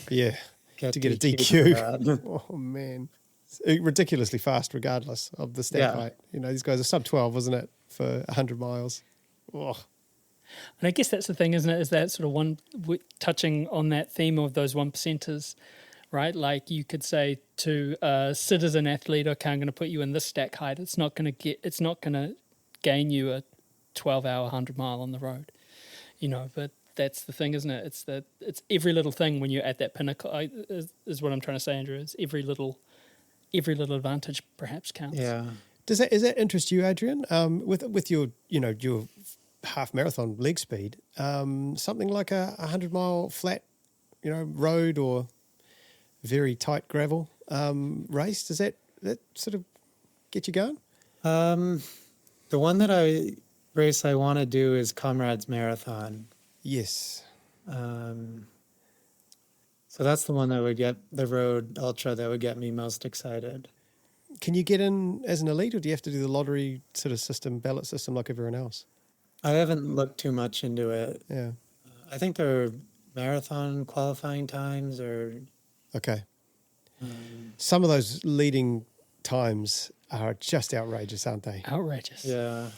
get a DQ. Oh, man. It's ridiculously fast regardless of the stack height. These guys are sub 12, wasn't it, for 100 miles. Oh. And I guess that's the thing, isn't it, is that sort of touching on that theme of those 1%ers, right? Like you could say to a citizen athlete, okay, I'm going to put you in this stack height. It's not going to gain you a 12-hour 100-mile on the road, but that's the thing, isn't it? It's every little thing when you're at that pinnacle is what I'm trying to say, Andrew. It's every little advantage perhaps counts. Yeah. Does that interest you, Adrian? With your your half marathon leg speed, something like a 100-mile flat, road or very tight gravel race, does that sort of get you going? The one that I want to do is Comrades Marathon. Yes. So that's the one that would get the road ultra that would get me most excited. Can you get in as an elite, or do you have to do the lottery sort of ballot system like everyone else? I haven't looked too much into it. Yeah. I think there are marathon qualifying times or... Okay. Some of those leading times are just outrageous, aren't they? Outrageous. Yeah.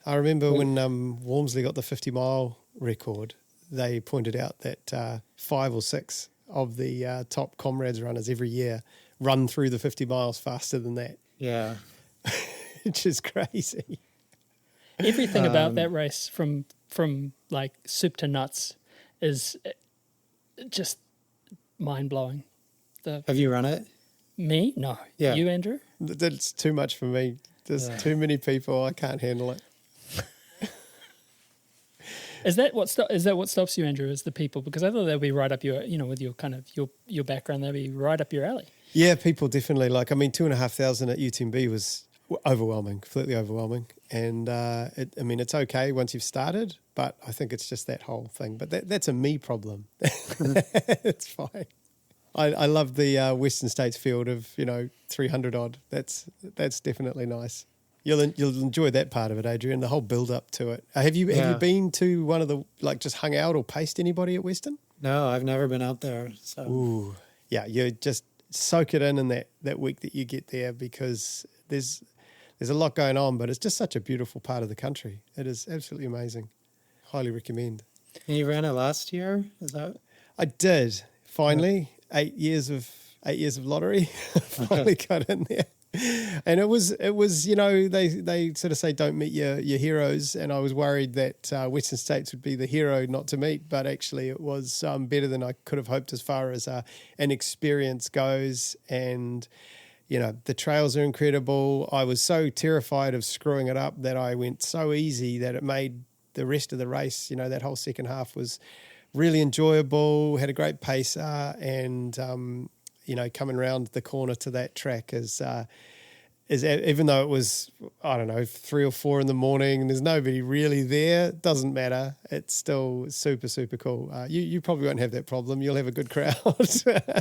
I remember when Walmsley got the 50-mile record, they pointed out that 5 or 6 of the top comrades runners every year run through the 50 miles faster than that, Yeah. which is crazy. Everything about that race, from like soup to nuts, is just mind blowing. Have you run it? Me? No. Yeah. You, Andrew? That's too much for me. There's too many people. I can't handle it. Is that what stops you, Andrew? Is the people? Because I thought they'd be right up your, with your kind of your background, they'd be right up your alley. Yeah, people definitely 2,500 at UTMB was overwhelming, completely overwhelming. And it's okay once you've started, but I think it's just that whole thing. But that's a me problem. It's fine. I love the Western States field of 300 odd. That's definitely nice. You'll enjoy that part of it, Adrian. The whole build up to it. Have you been to one of the just hung out or paced anybody at Western? No, I've never been out there. So Ooh, yeah. You just soak it in that week that you get there, because there's a lot going on, but it's just such a beautiful part of the country. It is absolutely amazing. Highly recommend. And you ran it last year? Is that? I did finally. 8 years of lottery. Finally got in there. And it was they sort of say don't meet your heroes, and I was worried that Western States would be the hero not to meet, but actually it was better than I could have hoped as far as an experience goes. And the trails are incredible. I was so terrified of screwing it up that I went so easy that it made the rest of the race, that whole second half was really enjoyable. Had a great pacer, and coming round the corner to that track is even though it was 3 or 4 in the morning and there's nobody really there, doesn't matter. It's still super, super cool. You probably won't have that problem. You'll have a good crowd,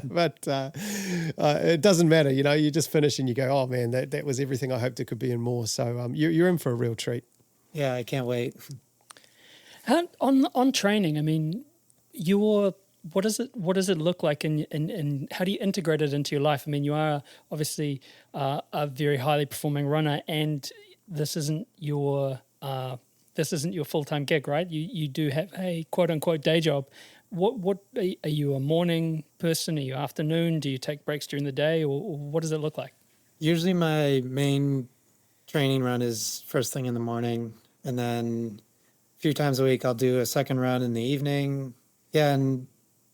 but it doesn't matter. You just finish and you go, oh man, that was everything I hoped it could be and more. So you're in for a real treat. Yeah, I can't wait. On training, I mean, what does it look like, and how do you integrate it into your life? I mean, you are obviously a very highly performing runner, and this isn't your full-time gig, right? You do have a quote unquote day job. What are you, a morning person? Are you afternoon? Do you take breaks during the day, or what does it look like? Usually my main training run is first thing in the morning, and then a few times a week I'll do a second run in the evening. Yeah, and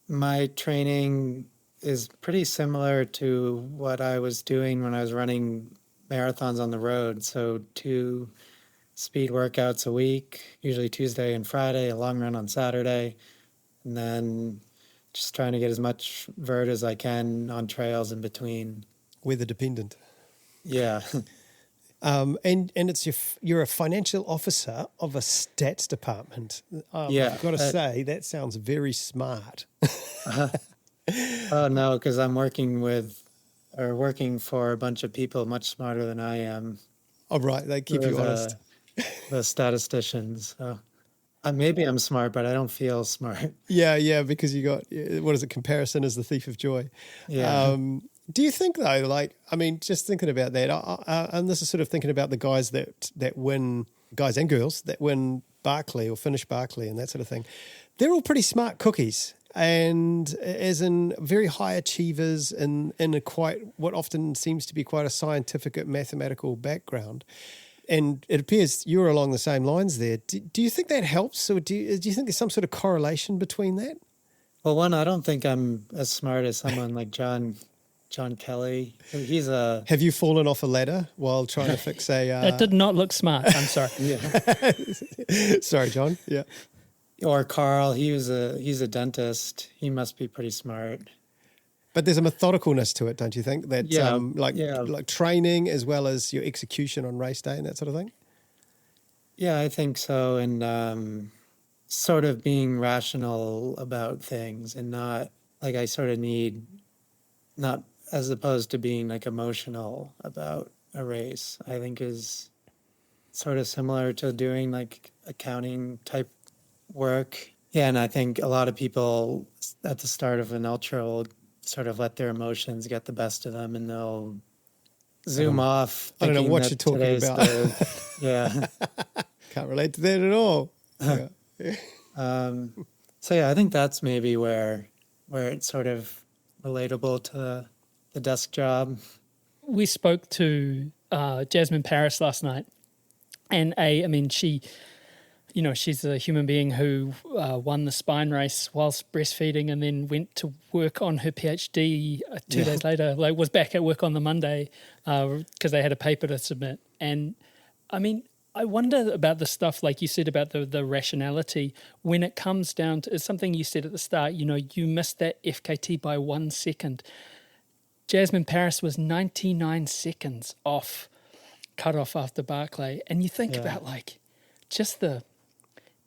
my training is pretty similar to what I was doing when I was running marathons on the road. So 2 speed workouts a week, usually Tuesday and Friday, a long run on Saturday, and then just trying to get as much vert as I can on trails in between. Weather dependent. Yeah. And you're a financial officer of a stats department. Yeah, I've got to say, that sounds very smart. Oh, no, because I'm working for a bunch of people much smarter than I am. Oh, right. They keep you honest. The statisticians. So, maybe I'm smart, but I don't feel smart. Yeah, because you got, what is it, comparison is the thief of joy. Yeah. Do you think, though, just thinking about that, and this is sort of thinking about the guys that win, guys and girls that win Barclay or finish Barclay and that sort of thing, they're all pretty smart cookies, and as in very high achievers in a quite, what often seems to be quite a scientific mathematical background. And it appears you're along the same lines there. Do you think that helps, or do you think there's some sort of correlation between that? Well, one, I don't think I'm as smart as someone like John Kelly. Have you fallen off a ladder while trying to fix a... That did not look smart. I'm sorry. Yeah. Sorry, John. Yeah. Or Carl, he's a dentist. He must be pretty smart. But there's a methodicalness to it, don't you think? That Yeah. like training as well as your execution on race day and that sort of thing? Yeah, I think so. And sort of being rational about things, and not like I sort of need, not as opposed to being like emotional about a race, I think is sort of similar to doing like accounting type work. Yeah, and I think a lot of people at the start of an ultra will sort of let their emotions get the best of them, and they'll zoom off. I don't know thinking what that you're talking today's about. Yeah. Can't relate to that at all. So yeah, I think that's maybe where it's sort of relatable to the desk job. We spoke to Jasmine Paris last night, and she, she's a human being who won the spine race whilst breastfeeding, and then went to work on her PhD 2 days later. Like, was back at work on the Monday because they had a paper to submit. And I mean, I wonder about the stuff like you said about the rationality when it comes down to, it's something you said at the start. You missed that FKT by 1 second. Jasmine Paris was 99 seconds off cutoff after Barclay. And you think about like just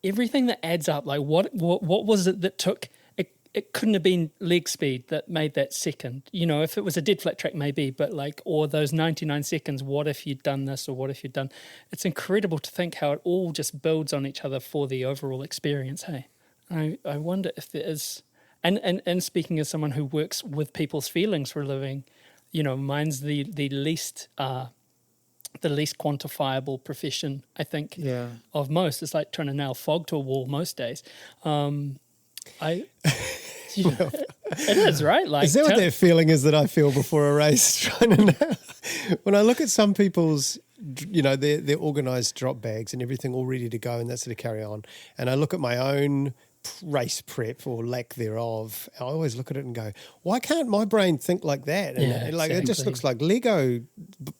everything that adds up. Like what was it that took, it couldn't have been leg speed that made that second. If it was a dead flat track maybe, but like, or those 99 seconds, what if you'd done this or what if you'd done, it's incredible to think how it all just builds on each other for the overall experience. Hey, I wonder if there is, and speaking as someone who works with people's feelings for a living, mine's the least quantifiable profession, I think, of most. It's like trying to nail fog to a wall most days. It is, right? Like, is that what that feeling is that I feel before a race? Trying to nail, when I look at some people's, their organised drop bags and everything all ready to go and that's to carry on, and I look at my own race prep or lack thereof, I always look at it and go, why can't my brain think like that? And like, it just looks like Lego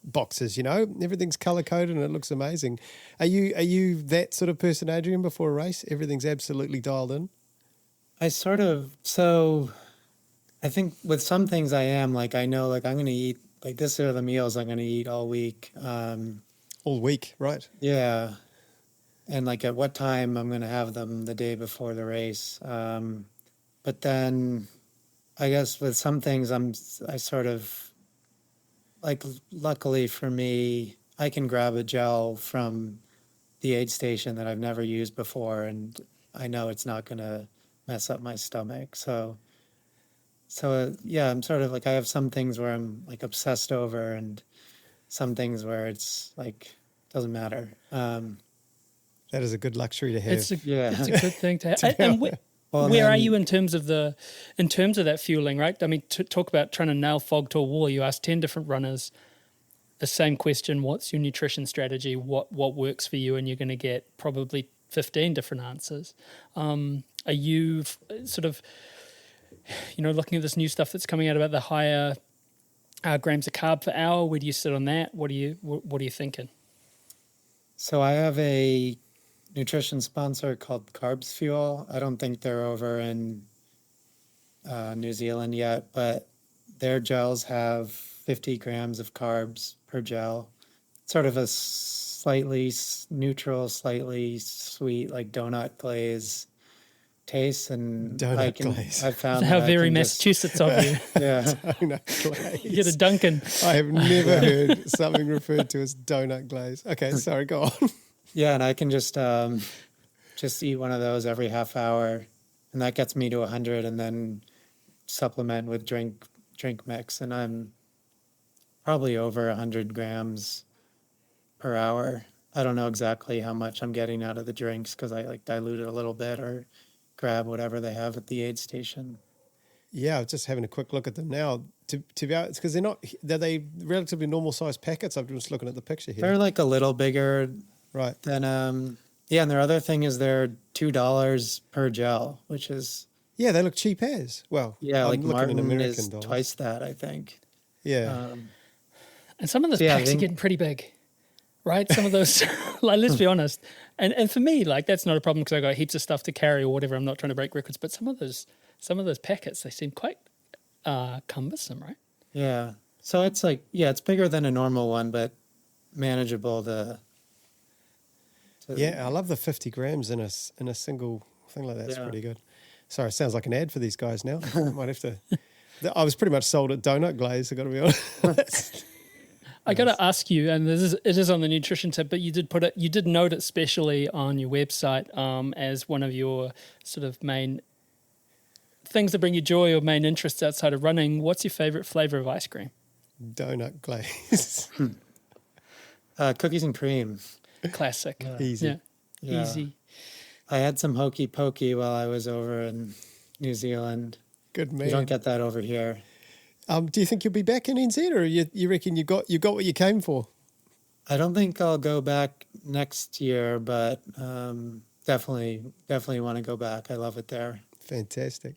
boxes, everything's color coded and it looks amazing. Are you that sort of person, Adrian, before a race? Everything's absolutely dialed in? I think with some things I am, like, I know, like, I'm going to eat, like, this are the meals I'm going to eat all week. All week, right? Yeah. And like at what time I'm going to have them the day before the race. But then I guess with some things I sort of, like, luckily for me, I can grab a gel from the aid station that I've never used before, and I know it's not going to mess up my stomach. So yeah, I'm sort of like, I have some things where I'm like obsessed over and some things where it's like, doesn't matter. That is a good luxury to have. It's a good thing to have. And where are you in terms of that fueling, right? I mean, to talk about trying to nail fog to a wall, you ask 10 different runners the same question: what's your nutrition strategy? What works for you? And you're going to get probably 15 different answers. Are you sort of, looking at this new stuff that's coming out about the higher grams of carb per hour? Where do you sit on that? What are you thinking? So I have a nutrition sponsor called Carbs Fuel. I don't think they're over in New Zealand yet, but their gels have 50 grams of carbs per gel. Sort of a slightly neutral, slightly sweet, like donut glaze taste. And I found how that very Massachusetts of you. Yeah. Donut glaze. You get a Dunkin'. I have never heard something referred to as donut glaze. Okay, sorry, go on. Yeah, and I can just eat one of those every half hour, and that gets me to 100, and then supplement with drink mix, and I'm probably over 100 grams per hour. I don't know exactly how much I'm getting out of the drinks because I like dilute it a little bit or grab whatever they have at the aid station. Yeah, I was just having a quick look at them now. To be out, because they're they relatively normal sized packets. I'm just looking at the picture here. They're like a little bigger, right? Than and their other thing is they're $2 per gel, which is they look cheap as well. Yeah, I'm like looking Martin is dollars. twice that, I think. Yeah, and some of those packs are getting pretty big, right? Some of those, like, let's be honest, and for me, like, that's not a problem because I got heaps of stuff to carry or whatever. I'm not trying to break records, but some of those packets, they seem quite cumbersome, right? Yeah. So it's like, it's bigger than a normal one, but manageable to I love the 50 grams in a single thing like that. It's pretty good. Sorry, it sounds like an ad for these guys now. Might have to. I was pretty much sold at donut glaze, I got to be honest. I got to ask you, and it is on the nutrition tip, but you did note it specially on your website as one of your sort of main things that bring you joy or main interests outside of running. What's your favorite flavor of ice cream? donut glaze. Cookies and cream. Classic. Easy. Yeah. Easy. I had some hokey pokey while I was over in New Zealand. Good man. You don't get that over here. Do you think you'll be back in NZ, or you reckon you got what you came for? I don't think I'll go back next year, but definitely want to go back. I love it there. Fantastic.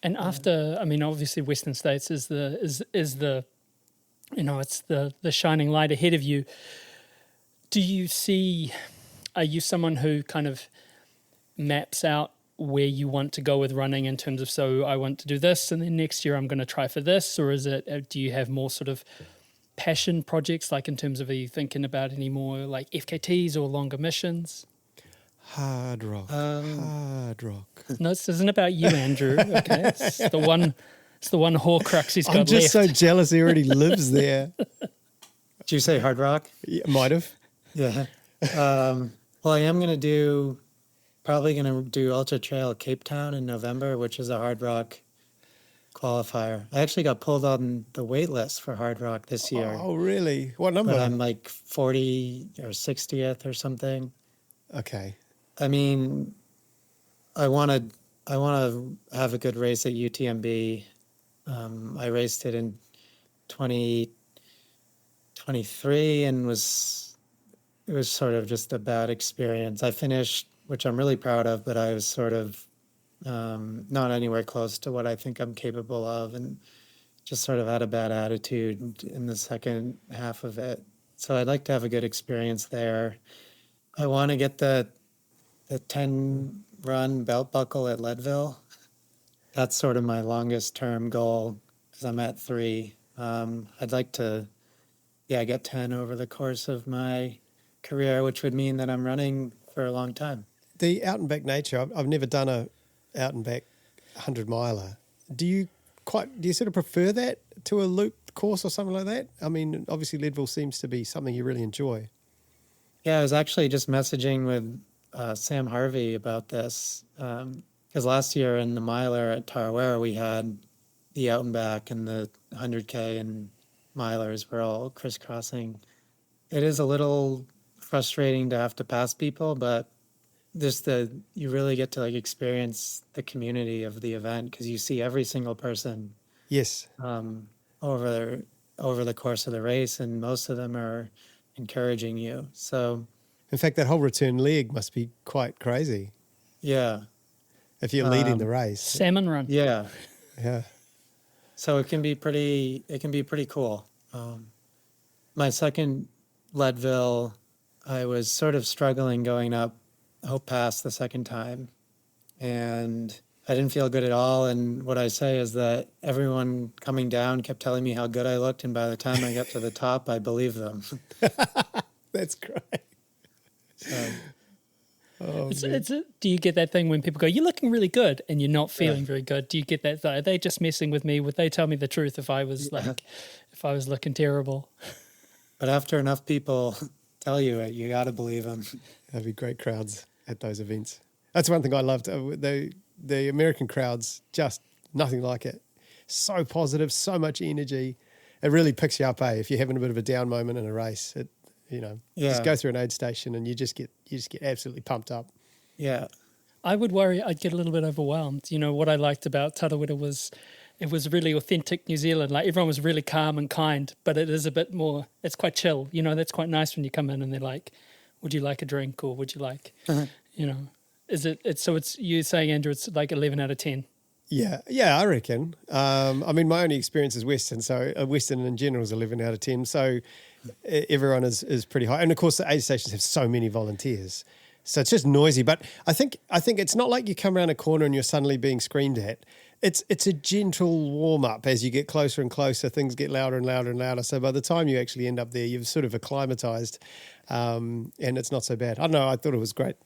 And after, I mean, obviously, Western States is the it's the shining light ahead of you. Do you see? Are you someone who kind of maps out where you want to go with running in terms of, so I want to do this, and then next year I'm going to try for this, or is it? Do you have more sort of passion projects, like in terms of, are you thinking about any more like FKTs or longer missions? Hard rock. Hard rock. No, this isn't about you, Andrew. Okay, it's the one Horcrux he's got I'm just left. so jealous he already lives there. Did you say Hard Rock? Yeah, might have. Yeah. Well, I am probably going to do Ultra Trail Cape Town in November, which is a Hard Rock qualifier. I actually got pulled on the wait list for Hard Rock this year. Oh, really? What number? But I'm like 40 or 60th or something. Okay. I mean, I want to have a good race at UTMB. I raced it in 2023 and it was sort of just a bad experience. I finished, which I'm really proud of, but I was sort of not anywhere close to what I think I'm capable of, and just sort of had a bad attitude in the second half of it. So I'd like to have a good experience there. I want to get the 10-run belt buckle at Leadville. That's sort of my longest term goal because I'm at 3. I'd like to, get 10 over the course of my career, which would mean that I'm running for a long time. The out and back nature, I've never done a out and back 100 miler. Do you sort of prefer that to a loop course or something like that? I mean, obviously Leadville seems to be something you really enjoy. Yeah, I was actually just messaging with Sam Harvey about this because last year in the miler at Tarawera we had the out and back and the 100K and milers were all crisscrossing. It is a little frustrating to have to pass people, but you really get to like experience the community of the event because you see every single person. Yes. Over the course of the race, and most of them are encouraging you. So, in fact, that whole return leg must be quite crazy. Yeah. If you're leading the race. Salmon run. Yeah. Yeah. So it can be pretty cool. My second Leadville, I was sort of struggling going up Hope Pass the second time, and I didn't feel good at all. And what I say is that everyone coming down kept telling me how good I looked, and by the time I got to the top, I believed them. That's great. So, Do you get that thing when people go, "You're looking really good," and you're not feeling very good? Do you get that? Are they just messing with me? Would they tell me the truth if I was looking terrible? but after enough people tell you it, you got to believe them. There'd be great crowds at those events. That's one thing I loved. The American crowds, just nothing like it. So positive, so much energy. It really picks you up, if you're having a bit of a down moment in a race. Just go through an aid station and you just get absolutely pumped up. Yeah. I would worry I'd get a little bit overwhelmed. You know, what I liked about Tarawera was it was really authentic New Zealand. Like, everyone was really calm and kind, but it is a bit more, it's quite chill. You know, that's quite nice when you come in and they're like, would you like a drink, or would you like, so it's, you're saying, Andrew, it's like 11 out of 10. Yeah, I reckon. I mean, my only experience is Western, so Western in general is 11 out of 10. So everyone is pretty high. And of course, the aid stations have so many volunteers. So it's just noisy. But I think it's not like you come around a corner and you're suddenly being screamed at. It's a gentle warm-up. As you get closer and closer, things get louder and louder and louder. So by the time you actually end up there, you've sort of acclimatized, and it's not so bad. I don't know, I thought it was great.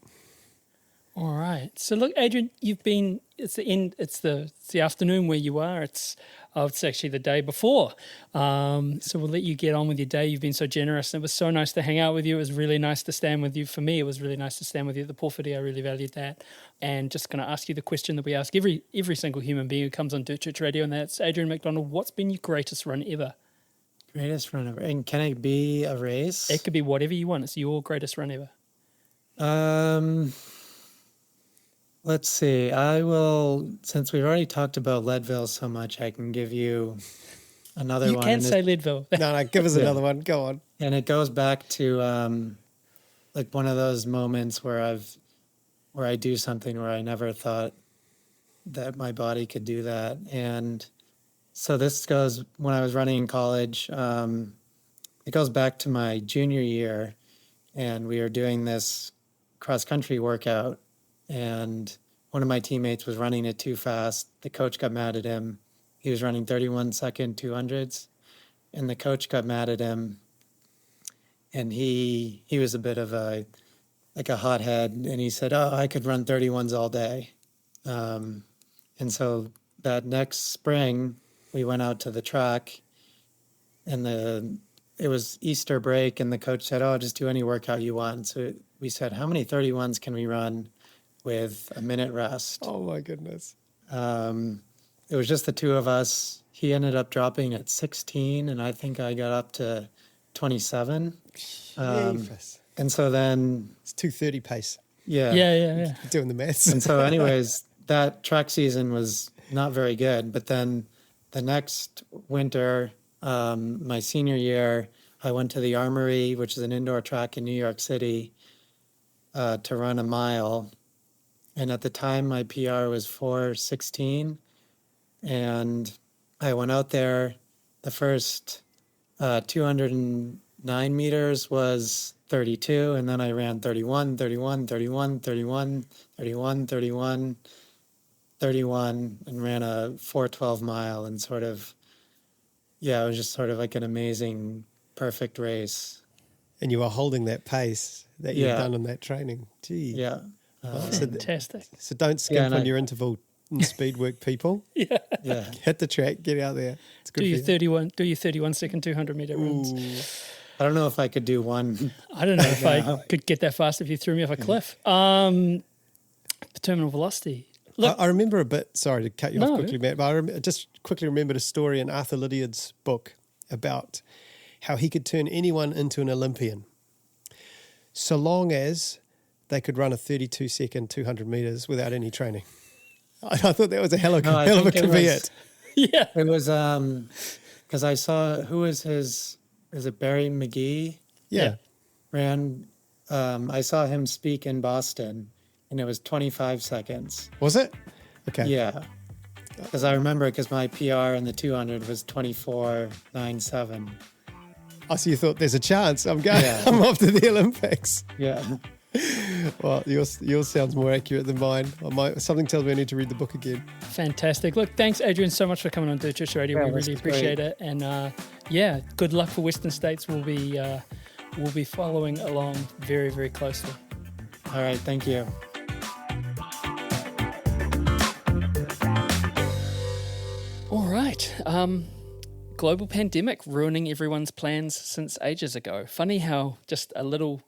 All right. So look, Adrian, it's the afternoon where you are. It's actually the day before. So we'll let you get on with your day. You've been so generous. It was so nice to hang out with you. It was really nice to stand with you. For me, it was really nice to stand with you at the Porphyry. I really valued that. And just going to ask you the question that we ask every single human being who comes on Dirt Church Radio, and that's, Adrian MacDonald, what's been your greatest run ever? Greatest run ever. And can it be a race? It could be whatever you want. It's your greatest run ever. Let's see. I will, since we've already talked about Leadville so much, I can give you another You one. can say Leadville. No, give us another one. Go on. And it goes back to like one of those moments where I do something where I never thought that my body could do that. And so this goes when I was running in college. It goes back to my junior year, and we were doing this cross country workout, and one of my teammates was running it too fast. The coach got mad at him. He was running 31-second 200s, and the coach got mad at him. And he was a bit of a hothead, and he said, "Oh, I could run 31s all day." And so that next spring, we went out to the track, and it was Easter break, and the coach said, "Oh, just do any workout you want." So we said, "How many 31s can we run with a minute rest?" Oh my goodness. It was just the two of us. He ended up dropping at 16, and I think I got up to 27. And so then, It's 2:30 pace. Yeah. Doing the maths. and so anyways, that track season was not very good. But then the next winter, my senior year, I went to the Armory, which is an indoor track in New York City, to run a mile. And at the time, my PR was 4:16. And I went out there. The first 209 meters was 32. And then I ran 31, 31, 31, 31, 31, 31, 31, and ran a 4:12 mile. And sort of, it was just sort of like an amazing, perfect race. And you were holding that pace that you've Yeah. done in that training. Gee. Yeah. Fantastic. So don't skimp and on I- your interval and speed work, people. Yeah. Yeah. Hit the track, get out there. It's good Do your for you. 31-second 200-meter runs. I don't know if I could do one. I don't know if I could get that fast if you threw me off a cliff. The terminal velocity. Look, I remember a bit, sorry to cut you off No. quickly, Matt, but I just quickly remembered a story in Arthur Lydiard's book about how he could turn anyone into an Olympian so long as they could run a 32-second 200 meters without any training. I thought that was a hell of No, I a think it was- caveat. yeah. It was because I saw who was his. Is it Barry McGee? Yeah. Ran. I saw him speak in Boston, and it was 25 seconds. Was it? Okay. Yeah, because I remember because my PR in the 200 was 24:97. Oh, so you thought there's a chance. I'm going. Yeah. I'm off to the Olympics. Yeah. Well, yours sounds more accurate than mine. Something tells me I need to read the book again. Fantastic. Look, thanks, Adrian, so much for coming on Dirt Church Radio. Yeah, we this really is great. appreciate it. And good luck for Western States. We'll be following along very, very closely. All right. Thank you. All right. Global pandemic ruining everyone's plans since ages ago. Funny how just a little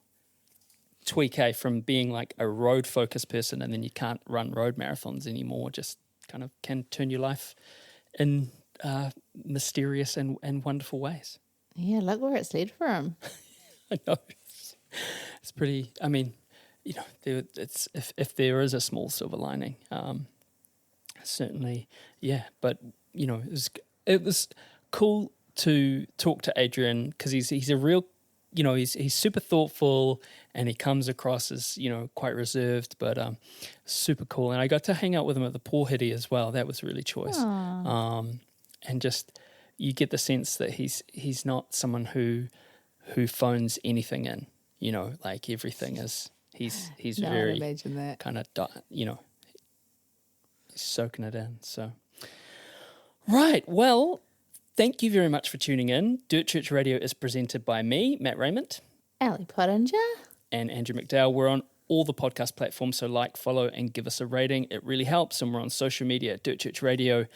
tweak from being like a road focused person and then you can't run road marathons anymore just kind of can turn your life in mysterious and wonderful ways. Yeah, look where it's led for him. I know. It's pretty, I mean, it's if there is a small silver lining, certainly, yeah. But, it was cool to talk to Adrian because he's a real, he's super thoughtful and he comes across as, quite reserved, but super cool. And I got to hang out with him at the Paw Hitty as well. That was really choice. And just, you get the sense that he's not someone who phones anything in, like everything is, he's No, I'd very imagine that. kind of, he's soaking it in. So, right. Well, thank you very much for tuning in. Dirt Church Radio is presented by me, Matt Raymond, Ali Pottinger. and Andrew MacDonald. We're on all the podcast platforms, so like, follow, and give us a rating. It really helps. And we're on social media at Dirt Church Radio,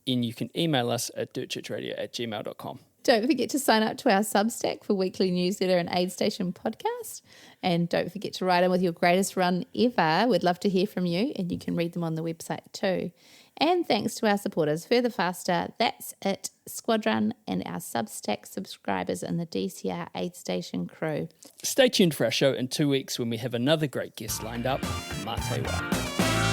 and you can email us at dirtchurchradio@gmail.com. Don't forget to sign up to our Substack for weekly newsletter and aid station podcast. And don't forget to write in with your greatest run ever. We'd love to hear from you, and you can read them on the website too. And thanks to our supporters, Further Faster, That's It, Squadron, and our Substack subscribers in the DCR Aid Station crew. Stay tuned for our show in 2 weeks when we have another great guest lined up. Mā te wā.